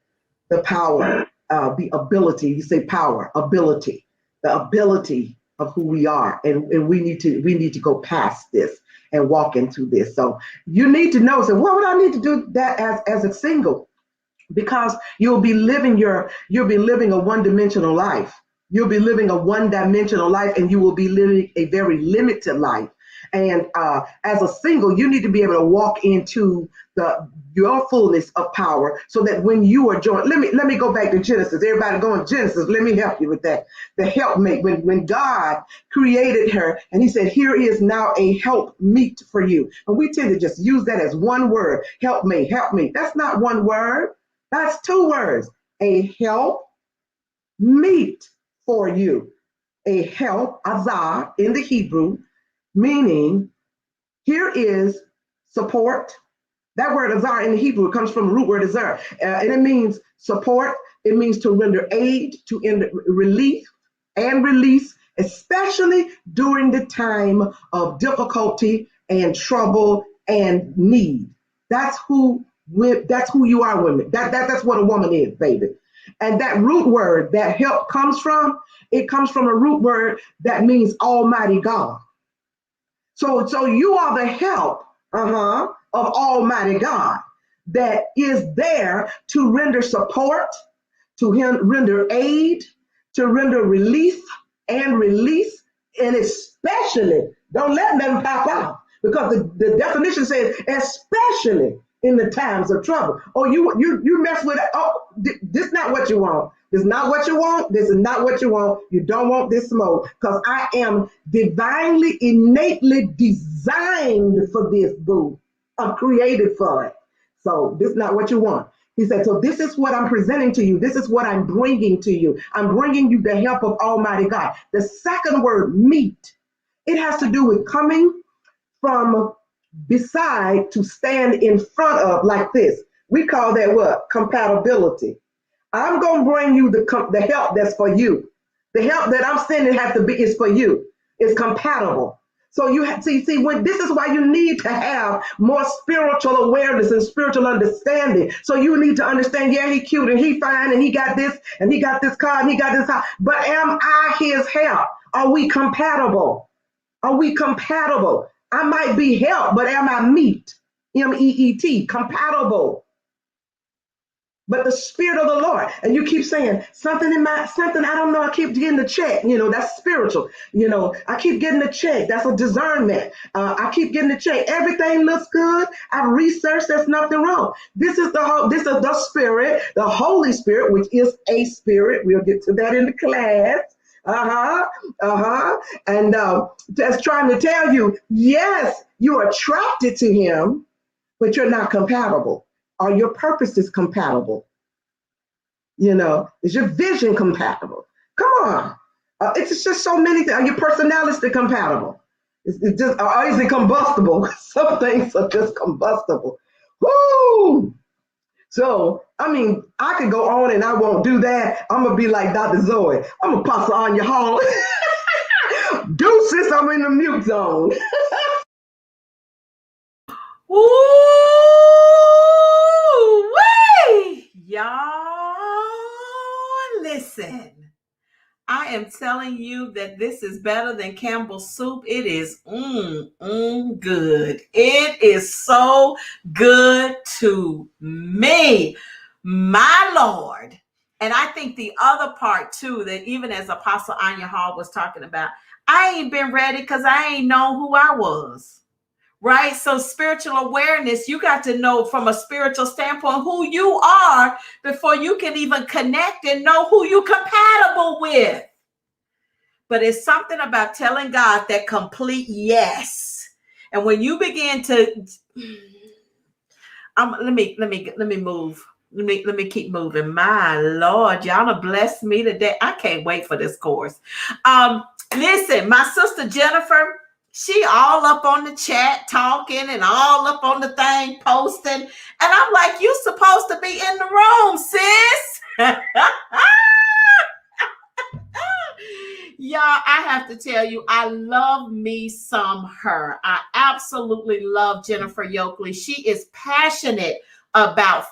the power, the ability. You say power, ability, the ability of who we are. And we need to go past this and walk into this. So you need to know, so what would I need to do that as a single? Because you'll be living a one-dimensional life. You'll be living a one-dimensional life, and you will be living a very limited life. And as a single, you need to be able to walk into your fullness of power, so that when you are joined, let me go back to Genesis. Everybody going to Genesis. Let me help you with that. The helpmate, when God created her, and he said, here is now a help meet for you. And we tend to just use that as one word, helpmate, help me. That's not one word. That's two words. A help meet for you. A help, azar, in the Hebrew, meaning here is support. That word azar in the Hebrew comes from the root word azar, and it means support. It means to render aid, to end relief and release, especially during the time of difficulty and trouble and need. That's who you are, women. That's what a woman is, baby. And that root word that help comes from a root word that means Almighty God. So you are the help of Almighty God that is there to render support, to render aid, to render relief and release, and especially, don't let them pop out, because the definition says especially in the times of trouble. Oh, you mess with it. Oh, this is not what you want. This is not what you want. This is not what you want. You don't want this smoke, because I am divinely, innately designed for this, boo. I'm created for it. So this is not what you want. He said, so this is what I'm presenting to you. This is what I'm bringing to you. I'm bringing you the help of Almighty God. The second word, meet, it has to do with coming from beside to stand in front of like this. We call that what? Compatibility. I'm going to bring you the help that's for you. The help that I'm sending has to be is for you. It's compatible. So you have to see when this is why you need to have more spiritual awareness and spiritual understanding. So you need to understand, yeah, he cute and he fine and he got this and he got this car and he got this house. But am I his help? Are we compatible? Are we compatible? I might be help, but am I meet? MEET, compatible. But the Spirit of the Lord, and you keep saying something, I don't know, I keep getting the check, that's spiritual. I keep getting the check. That's a discernment. I keep getting the check. Everything looks good. I've researched, there's nothing wrong. This is the Spirit, the Holy Spirit, which is a spirit. We'll get to that in the class. And just trying to tell you, yes, you're attracted to him, but you're not compatible. Or your purpose is compatible. Is your vision compatible? Come on. It's just so many things. Are your personality compatible? It's just, or is it combustible? Some things are just combustible. Woo! So, I could go on and I won't do that. I'm going to be like Dr. Zoe. I'm going to pass on your hall. Deuces, I'm in the mute zone. Ooh-wee! Y'all, listen. I am telling you that this is better than Campbell's soup. It is good. It is so good to me, my Lord. And I think the other part too, that even as Apostle Anya Hall was talking about, I ain't been ready because I ain't know who I was. Right? So spiritual awareness, you got to know from a spiritual standpoint who you are before you can even connect and know who you're compatible with. But it's something about telling God that complete yes. And when you begin to, let me move. Let me keep moving. My Lord, y'all have blessed me today. I can't wait for this course. Listen, my sister Jennifer, she all up on the chat talking and all up on the thing posting. And I'm like, you supposed to be in the room, sis. Y'all, I have to tell you, I love me some her. I absolutely love Jennifer Yokley. She is passionate about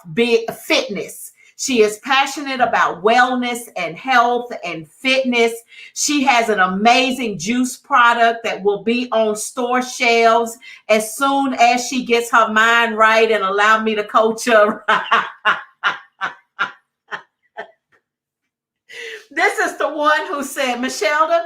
fitness. She is passionate about wellness and health and fitness. She has an amazing juice product that will be on store shelves as soon as she gets her mind right and allow me to coach her. This is the one who said, Michelda,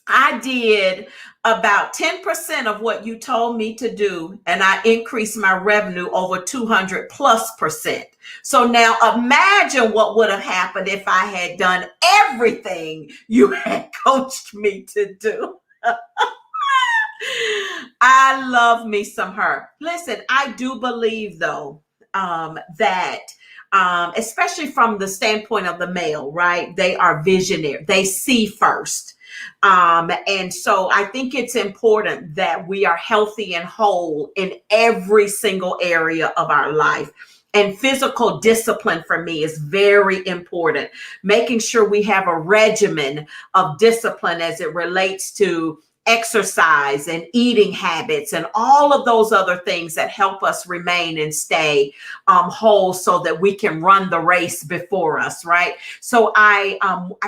I did about 10% of what you told me to do, and I increased my revenue over 200+%. So now imagine what would have happened if I had done everything you had coached me to do. I love me some her. Listen, I do believe though, that especially from the standpoint of the male, right? They are visionary. They see first. And so I think it's important that we are healthy and whole in every single area of our life. And physical discipline for me is very important. Making sure we have a regimen of discipline as it relates to exercise and eating habits and all of those other things that help us remain and stay whole so that we can run the race before us, right? So I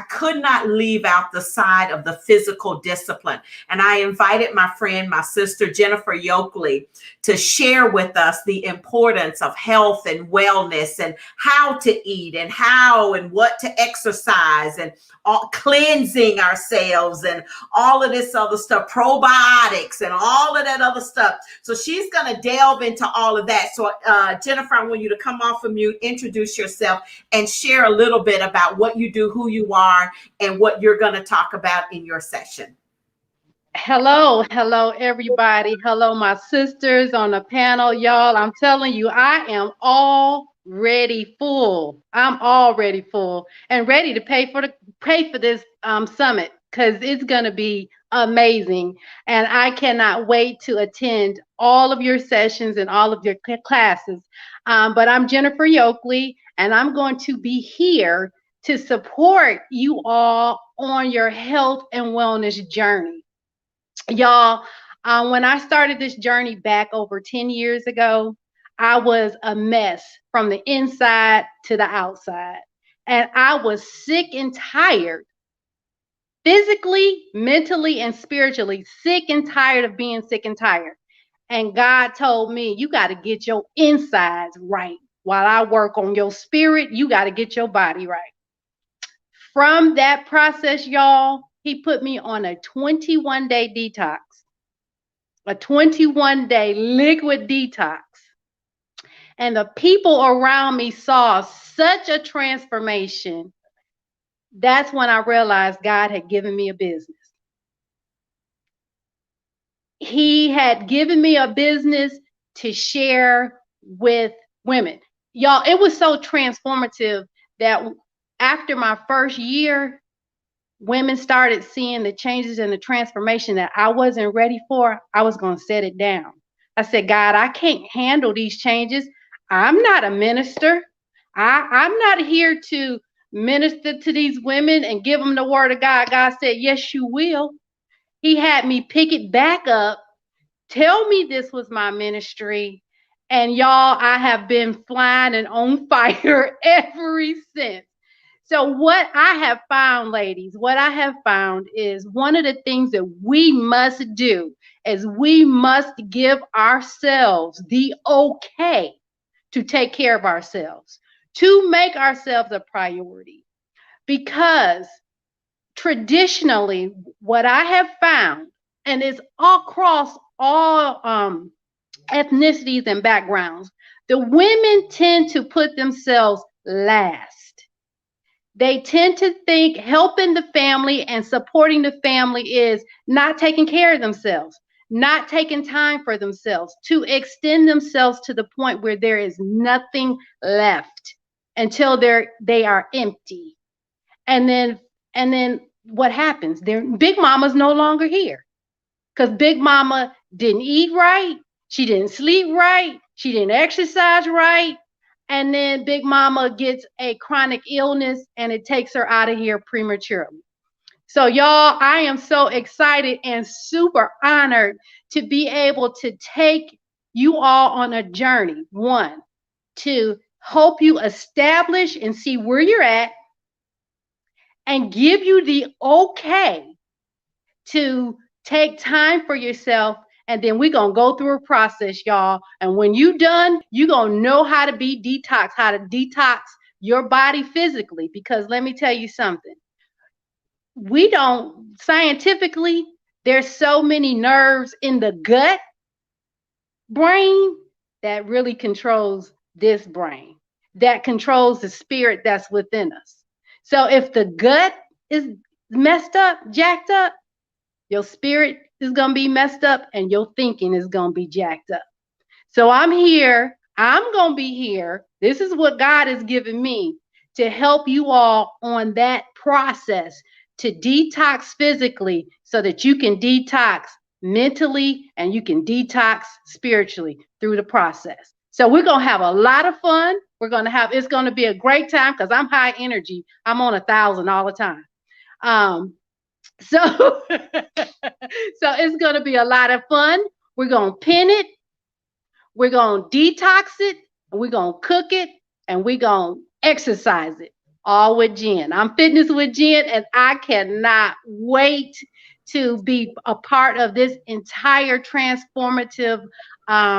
could not leave out the side of the physical discipline. And I invited my friend, my sister, Jennifer Yokley, to share with us the importance of health and wellness and how to eat and how and what to exercise and cleansing ourselves and all of this other stuff, probiotics and all of that other stuff. So she's going to delve into all of that. So Jennifer, I want you to come off of mute, introduce yourself, and share a little bit about what you do, who you are, and what you're going to talk about in your session. Hello, everybody. Hello, my sisters on the panel. Y'all, I'm telling you, I am already full. I'm already full and ready to pay for this summit, because it's going to be amazing. And I cannot wait to attend all of your sessions and all of your classes. But I'm Jennifer Yoakley, and I'm going to be here to support you all on your health and wellness journey. Y'all, when I started this journey back over 10 years ago, I was a mess from the inside to the outside. And I was sick and tired, physically, mentally, and spiritually, sick and tired of being sick and tired. And God told me, you got to get your insides right. While I work on your spirit, you got to get your body right. From that process, y'all, he put me on a 21-day detox, a 21-day liquid detox. And the people around me saw such a transformation. That's when I realized God had given me a business. He had given me a business to share with women. Y'all, it was so transformative that after my first year, women started seeing the changes and the transformation that I wasn't ready for. I was going to set it down. I said, God, I can't handle these changes. I'm not a minister. I'm not here to minister to these women and give them the word of God. God said, yes, you will. He had me pick it back up, tell me this was my ministry. And y'all, I have been flying and on fire ever since. So what I have found, ladies, what I have found is one of the things that we must do is we must give ourselves the okay to take care of ourselves, to make ourselves a priority. Because traditionally, what I have found, and it's across all ethnicities and backgrounds, the women tend to put themselves last. They tend to think helping the family and supporting the family is not taking care of themselves, not taking time for themselves, to extend themselves to the point where there is nothing left until they are empty. And then what happens? Big Mama's no longer here because Big Mama didn't eat right. She didn't sleep right. She didn't exercise right. And then Big Mama gets a chronic illness and it takes her out of here prematurely. So y'all, I am so excited and super honored to be able to take you all on a journey. One, to help you establish and see where you're at and give you the okay to take time for yourself. And then we're going to go through a process, y'all. And when you're done, you're going to know how to be detox, how to detox your body physically. Because let me tell you something. We don't, scientifically, there's so many nerves in the gut brain that really controls this brain, that controls the spirit that's within us. So if the gut is messed up, jacked up, your spirit is going to be messed up and your thinking is going to be jacked up. So I'm here. I'm going to be here. This is what God has given me to help you all on that process to detox physically so that you can detox mentally and you can detox spiritually through the process. So we're going to have a lot of fun. It's going to be a great time because I'm high energy. I'm on 1,000 all the time. So it's going to be a lot of fun. We're going to pin it. We're going to detox it. And we're going to cook it. And we're going to exercise it. All with Jen. I'm Fitness with Jen. And I cannot wait to be a part of this entire transformative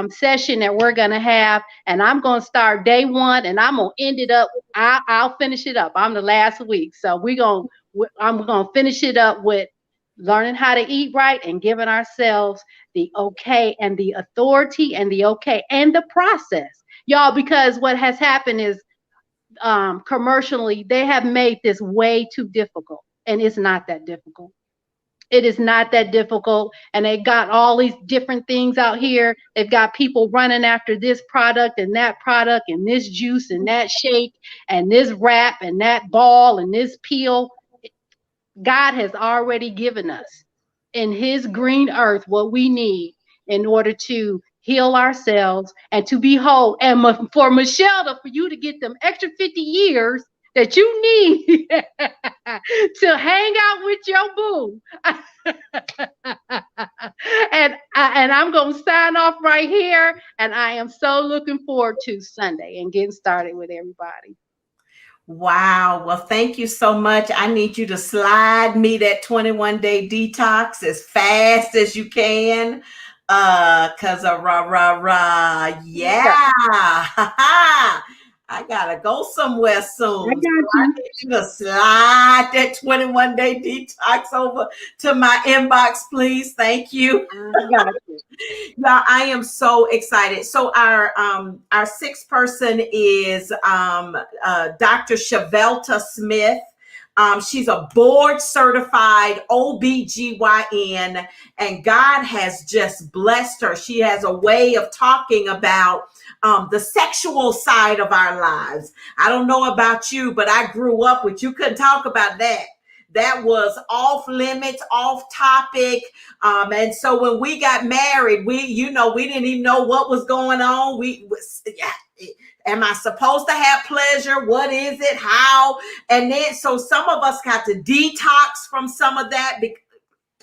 session that we're going to have. And I'm going to start day one. And I'm going to end it up. I'll finish it up. I'm the last week. So I'm going to finish it up with learning how to eat right and giving ourselves the okay and the authority and the okay and the process. Y'all, because what has happened is commercially, they have made this way too difficult. And it's not that difficult. It is not that difficult. And they got all these different things out here. They've got people running after this product and this juice and that shake and this wrap and that ball and this peel. God has already given us in his green earth what we need in order to heal ourselves and to be whole. And for Michelle, for you to get them extra 50 years that you need to hang out with your boo. and I'm going to sign off right here. And I am so looking forward to Sunday and getting started with everybody. Wow. Well, thank you so much. I need you to slide me that 21-day detox as fast as you can. Cause of yeah. I gotta go somewhere soon. I got I need you to slide that 21-day detox over to my inbox, please. Thank you. Yeah, I am so excited. So our sixth person is Dr. Shavelta Smith. She's a board certified OBGYN, and God has just blessed her. She has a way of talking about the sexual side of our lives. I don't know about you, but I grew up with, you couldn't talk about that. That was off limits, off topic. And so when we got married, we didn't even know what was going on. Am I supposed to have pleasure? What is it? How? And then, so some of us got to detox from some of that.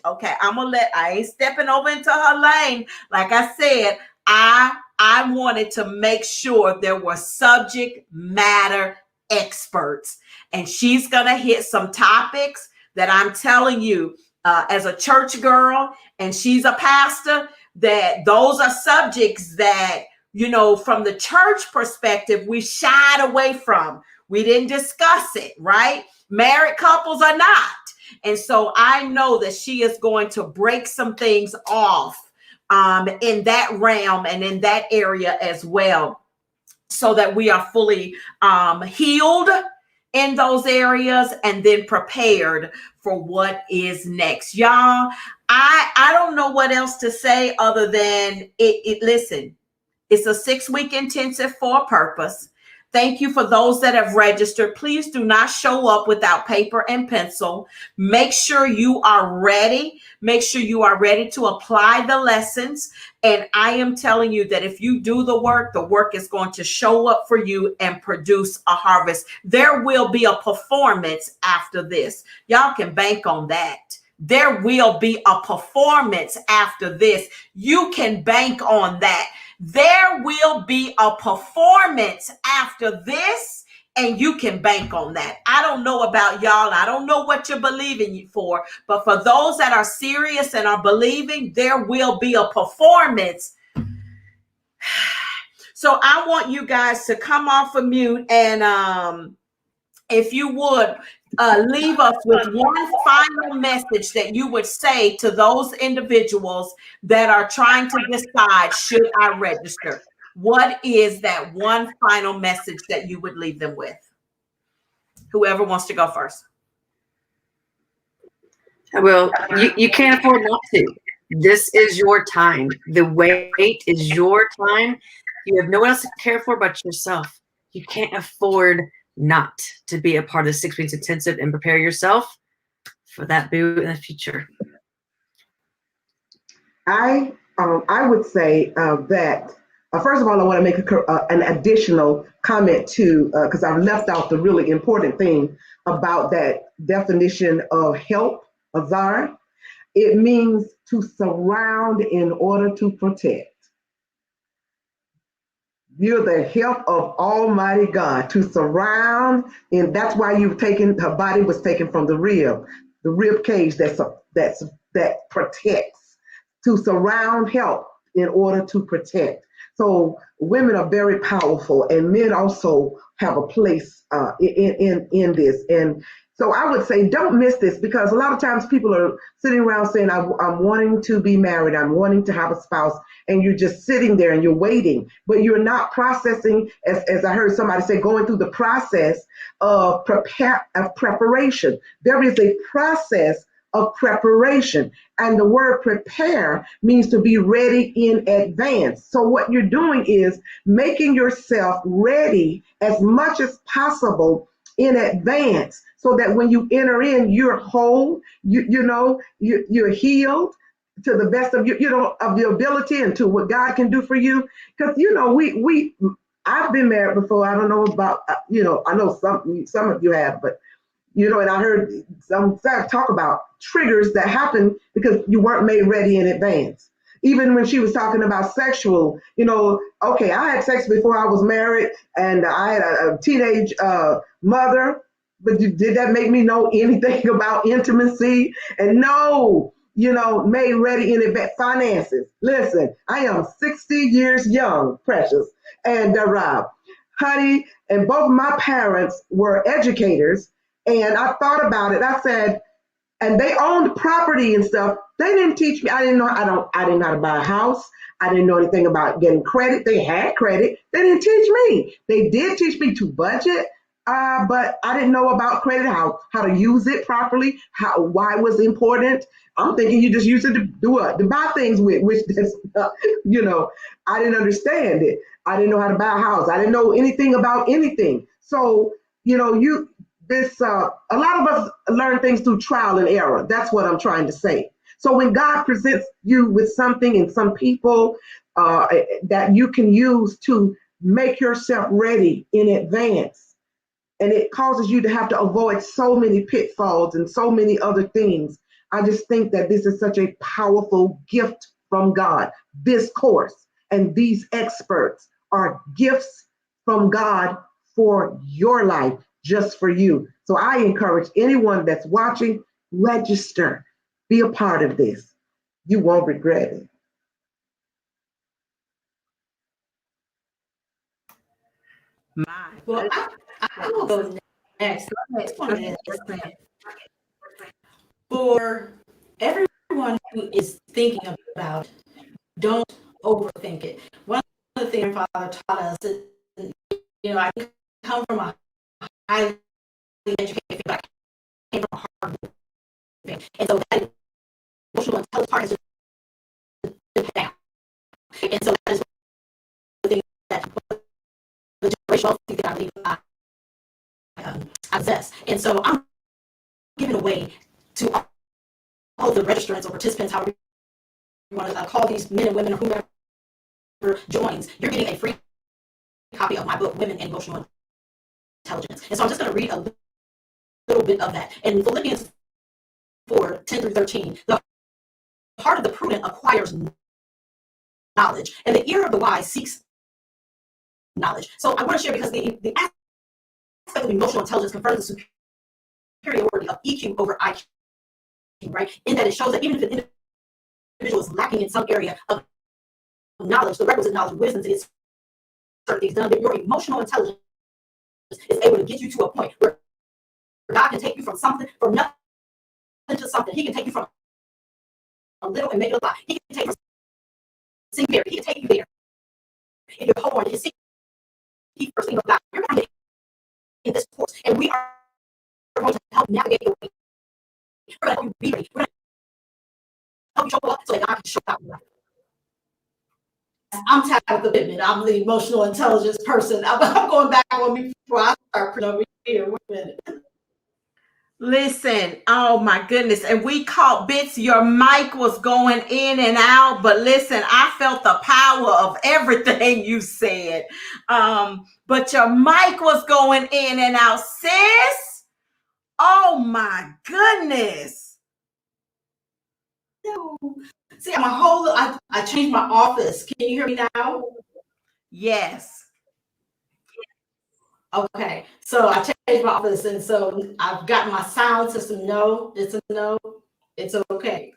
Okay, I ain't stepping over into her lane. Like I said, I wanted to make sure there were subject matter experts. And she's going to hit some topics that I'm telling you, as a church girl, and she's a pastor, that those are subjects that, from the church perspective, we shied away from. We didn't discuss it, right? Married couples are not. And so I know that she is going to break some things off in that realm and in that area as well, so that we are fully healed in those areas and then prepared for what is next. Y'all, I don't know what else to say other than listen, it's a 6-week intensive for a purpose. Thank you for those that have registered. Please do not show up without paper and pencil. Make sure you are ready. Make sure you are ready to apply the lessons. And I am telling you that if you do the work is going to show up for you and produce a harvest. There will be a performance after this. Y'all can bank on that. There will be a performance after this. You can bank on that. There will be a performance after this, and you can bank on that. I don't know about y'all. I don't know what you're believing for, but for those that are serious and are believing, there will be a performance. So I want you guys to come off of mute and if you would, leave us with one final message that you would say to those individuals that are trying to decide, should I register? What is that one final message that you would leave them with? Whoever wants to go first. Well, you can't afford not to. This is your time. The wait is your time. You have no one else to care for but yourself. You can't afford not to be a part of the 6 weeks intensive and prepare yourself for that boo in the future. I would say that first of all, I want to make an additional comment too, because I've left out the really important thing about that definition of help, Azar. It means to surround in order to protect. You're the help of Almighty God, to surround, and that's why her body was taken from the rib cage that protects, to surround help in order to protect. So women are very powerful, and men also have a place in this. And so I would say, don't miss this, because a lot of times people are sitting around saying, I'm wanting to be married, I'm wanting to have a spouse, and you're just sitting there and you're waiting, but you're not processing, as I heard somebody say, going through the process of preparation. There is a process of preparation, and the word prepare means to be ready in advance. So what you're doing is making yourself ready as much as possible in advance so that when you enter in, you're whole, you're healed to the best of of your ability and to what God can do for you. Because I've been married before. I don't know about I know some of you have, but and I heard some talk about triggers that happen because you weren't made ready in advance. Even when she was talking about sexual, okay, I had sex before I was married and I had a teenage mother, but did that make me know anything about intimacy? And no, made ready in advance. Finances. Listen, I am 60 years young, Precious, and Rob. Honey, and both my parents were educators. And I thought about it. I said, and they owned property and stuff. They didn't teach me. I didn't know how to buy a house. I didn't know anything about getting credit. They had credit. They didn't teach me. They did teach me to budget, but I didn't know about credit, how to use it properly, why it was important. I'm thinking you just use it to do what? To buy things with, which that's, I didn't understand it. I didn't know how to buy a house. I didn't know anything about anything. So, a lot of us learn things through trial and error. That's what I'm trying to say. So when God presents you with something and some people that you can use to make yourself ready in advance, and it causes you to have to avoid so many pitfalls and so many other things, I just think that this is such a powerful gift from God. This course and these experts are gifts from God for your life, just for you. So I encourage anyone that's watching, register, be a part of this. You won't regret it. Well, I will go next. For everyone who is thinking about, don't overthink it. One of the things my father taught us is, I come from a highly educated, but I came from a hard thing. And so that emotional intelligence part is just down. And so that is the thing that the generational thing that I believe I possess. And so I'm giving away to all the registrants or participants, however you want to call these men and women or whoever joins, you're getting a free copy of my book, Women and Emotional Intelligence. And so I'm just going to read a little bit of that. In Philippians 4:10-13, the heart of the prudent acquires knowledge, and the ear of the wise seeks knowledge. So I want to share because the aspect of emotional intelligence confirms the superiority of EQ over IQ, right? In that it shows that even if an individual is lacking in some area of knowledge, the requisite knowledge, wisdom to get certain things done, that your emotional intelligence is able to get you to a point where God can take you from nothing to something. He can take you from a little and make it a lot. He can take you from singularity. He can take you there. If you're hold on to his seat, first thing of God, you're going to get in this course, and we are going to help navigate your way. We're going to help you be ready. We're going to help you show up so that God can show up. I'm Tabitha Pittman. I'm the emotional intelligence person. I'm going back on me before I start over here. Wait a minute. Listen, oh my goodness. And we caught bits. Your mic was going in and out, but listen, I felt the power of everything you said. But your mic was going in and out, sis. Oh my goodness. See, I changed my office. Can you hear me now? Yes. Okay, so I changed my office, and so I've got my sound system. No, it's a no. It's okay.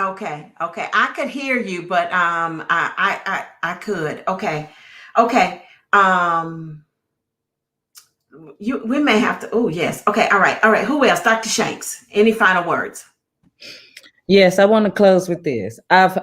Okay. I could hear you, but I could. Okay. We may have to. Oh yes. Okay. All right. Who else? Dr. Shanks. Any final words? Yes, I want to close with this. I'm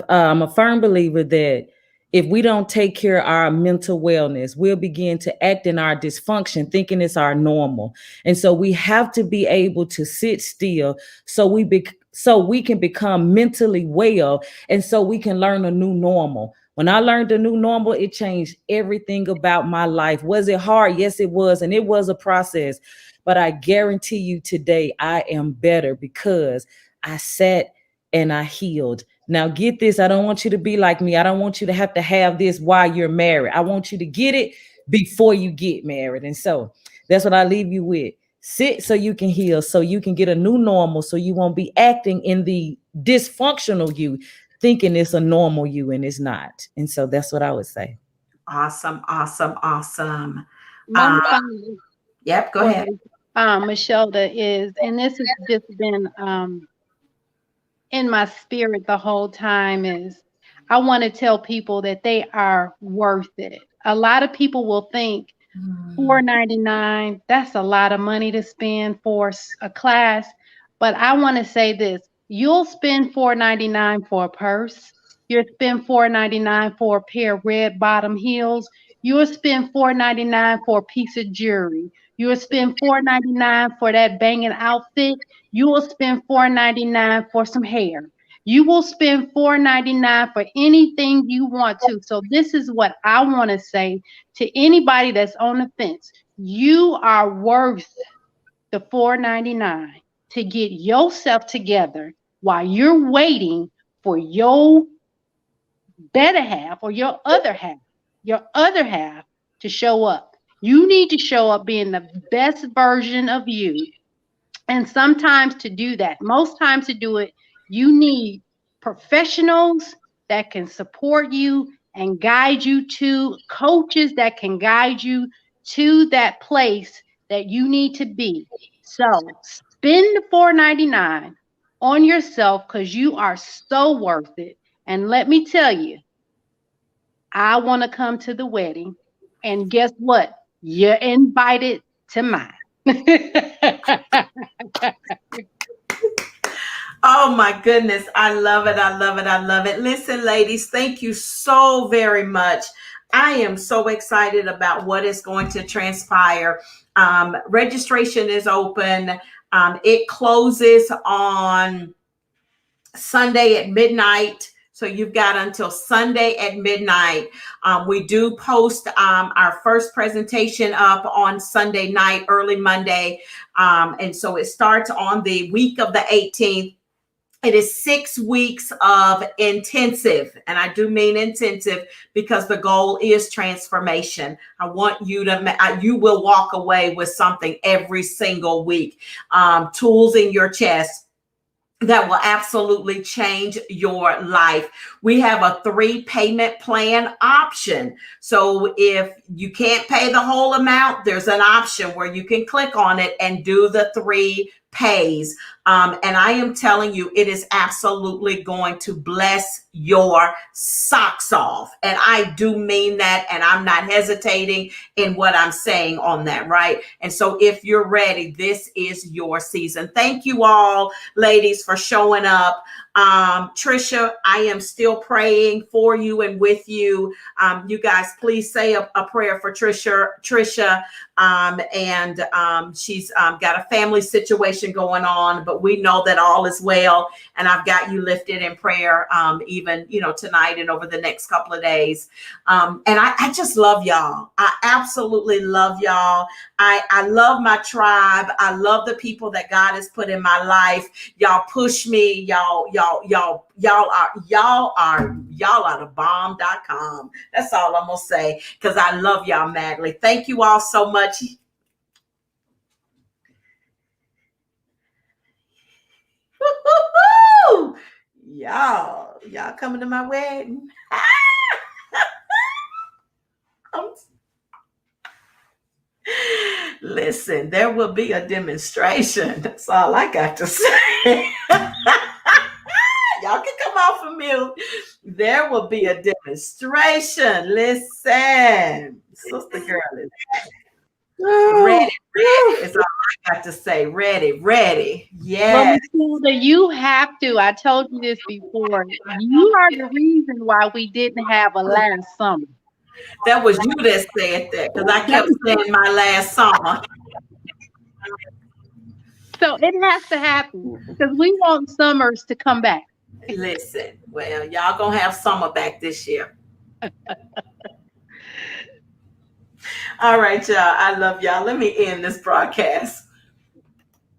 a firm believer that if we don't take care of our mental wellness, we'll begin to act in our dysfunction, thinking it's our normal. And so we have to be able to sit still so we can become mentally well, and so we can learn a new normal. When I learned the new normal, it changed everything about my life. Was it hard? Yes, it was. And it was a process. But I guarantee you today, I am better because I sat and I healed. Now get this. I don't want you to be like me. I don't want you to have this while you're married. I want you to get it before you get married. And so that's what I leave you with. Sit so you can heal, so you can get a new normal, so you won't be acting in the dysfunctional you, thinking it's a normal you and it's not. And so that's what I would say. Awesome, awesome, awesome. One thing, Yep, go ahead. Michelle, and this has just been in my spirit the whole time, is I want to tell people that they are worth it. A lot of people will think $4.99, that's a lot of money to spend for a class. But I want to say this: you'll spend $4.99 for a purse. You'll spend $4.99 for a pair of red bottom heels. You'll spend $4.99 for a piece of jewelry. You'll spend $4.99 for that banging outfit. You will spend $4.99 for some hair. You will spend $4.99 for anything you want to. So this is what I want to say to anybody that's on the fence. You are worth the $4.99 to get yourself together while you're waiting for your better half or your other half to show up. You need to show up being the best version of you. And sometimes to do that, most times to do it, you need professionals that can support you and guide you to, coaches that can guide you to that place that you need to be. So spend the $4.99 on yourself because you are so worth it. And let me tell you, I want to come to the wedding. And guess what? You're invited to mine. Oh my goodness. I love it. I love it. I love it. Listen, ladies, thank you so very much. I am so excited about what is going to transpire. Registration is open. It closes on Sunday at midnight. So you've got until Sunday at midnight. We do post our first presentation up on Sunday night, early Monday. And so it starts on the week of the 18th. It is 6 weeks of intensive, and I do mean intensive because the goal is transformation. I want you to, you will walk away with something every single week, tools in your chest that will absolutely change your life. We have a 3 payment plan option. So if you can't pay the whole amount, there's an option where you can click on it and do the 3 pays. And I am telling you, it is absolutely going to bless your socks off. And I do mean that, and I'm not hesitating in what I'm saying on that, right? And so if you're ready, this is your season. Thank you all, ladies, for showing up. Trisha, I am still praying for you and with you. You guys, please say a prayer for Trisha. She's got a family situation going on, but we know that all is well. And I've got you lifted in prayer, even, tonight and over the next couple of days. And I just love y'all. I absolutely love y'all. I love my tribe. I love the people that God has put in my life. Y'all push me. Y'all are the bomb.com. That's all I'm gonna say, because I love y'all madly. Thank you all so much. Woo-hoo-hoo! Y'all coming to my wedding? Listen, there will be a demonstration. That's all I got to say. Y'all can come off of mute. There will be a demonstration. Listen, sister girl is ready. It's all I got to say. Ready. Yes. Well, Matilda, you have to. I told you this before. You are the reason why we didn't have a last summer. That was you that said that, because I kept saying my last summer. So it has to happen because we want summers to come back. Listen, well, y'all gonna have summer back this year. All right, y'all. I love y'all. Let me end this broadcast.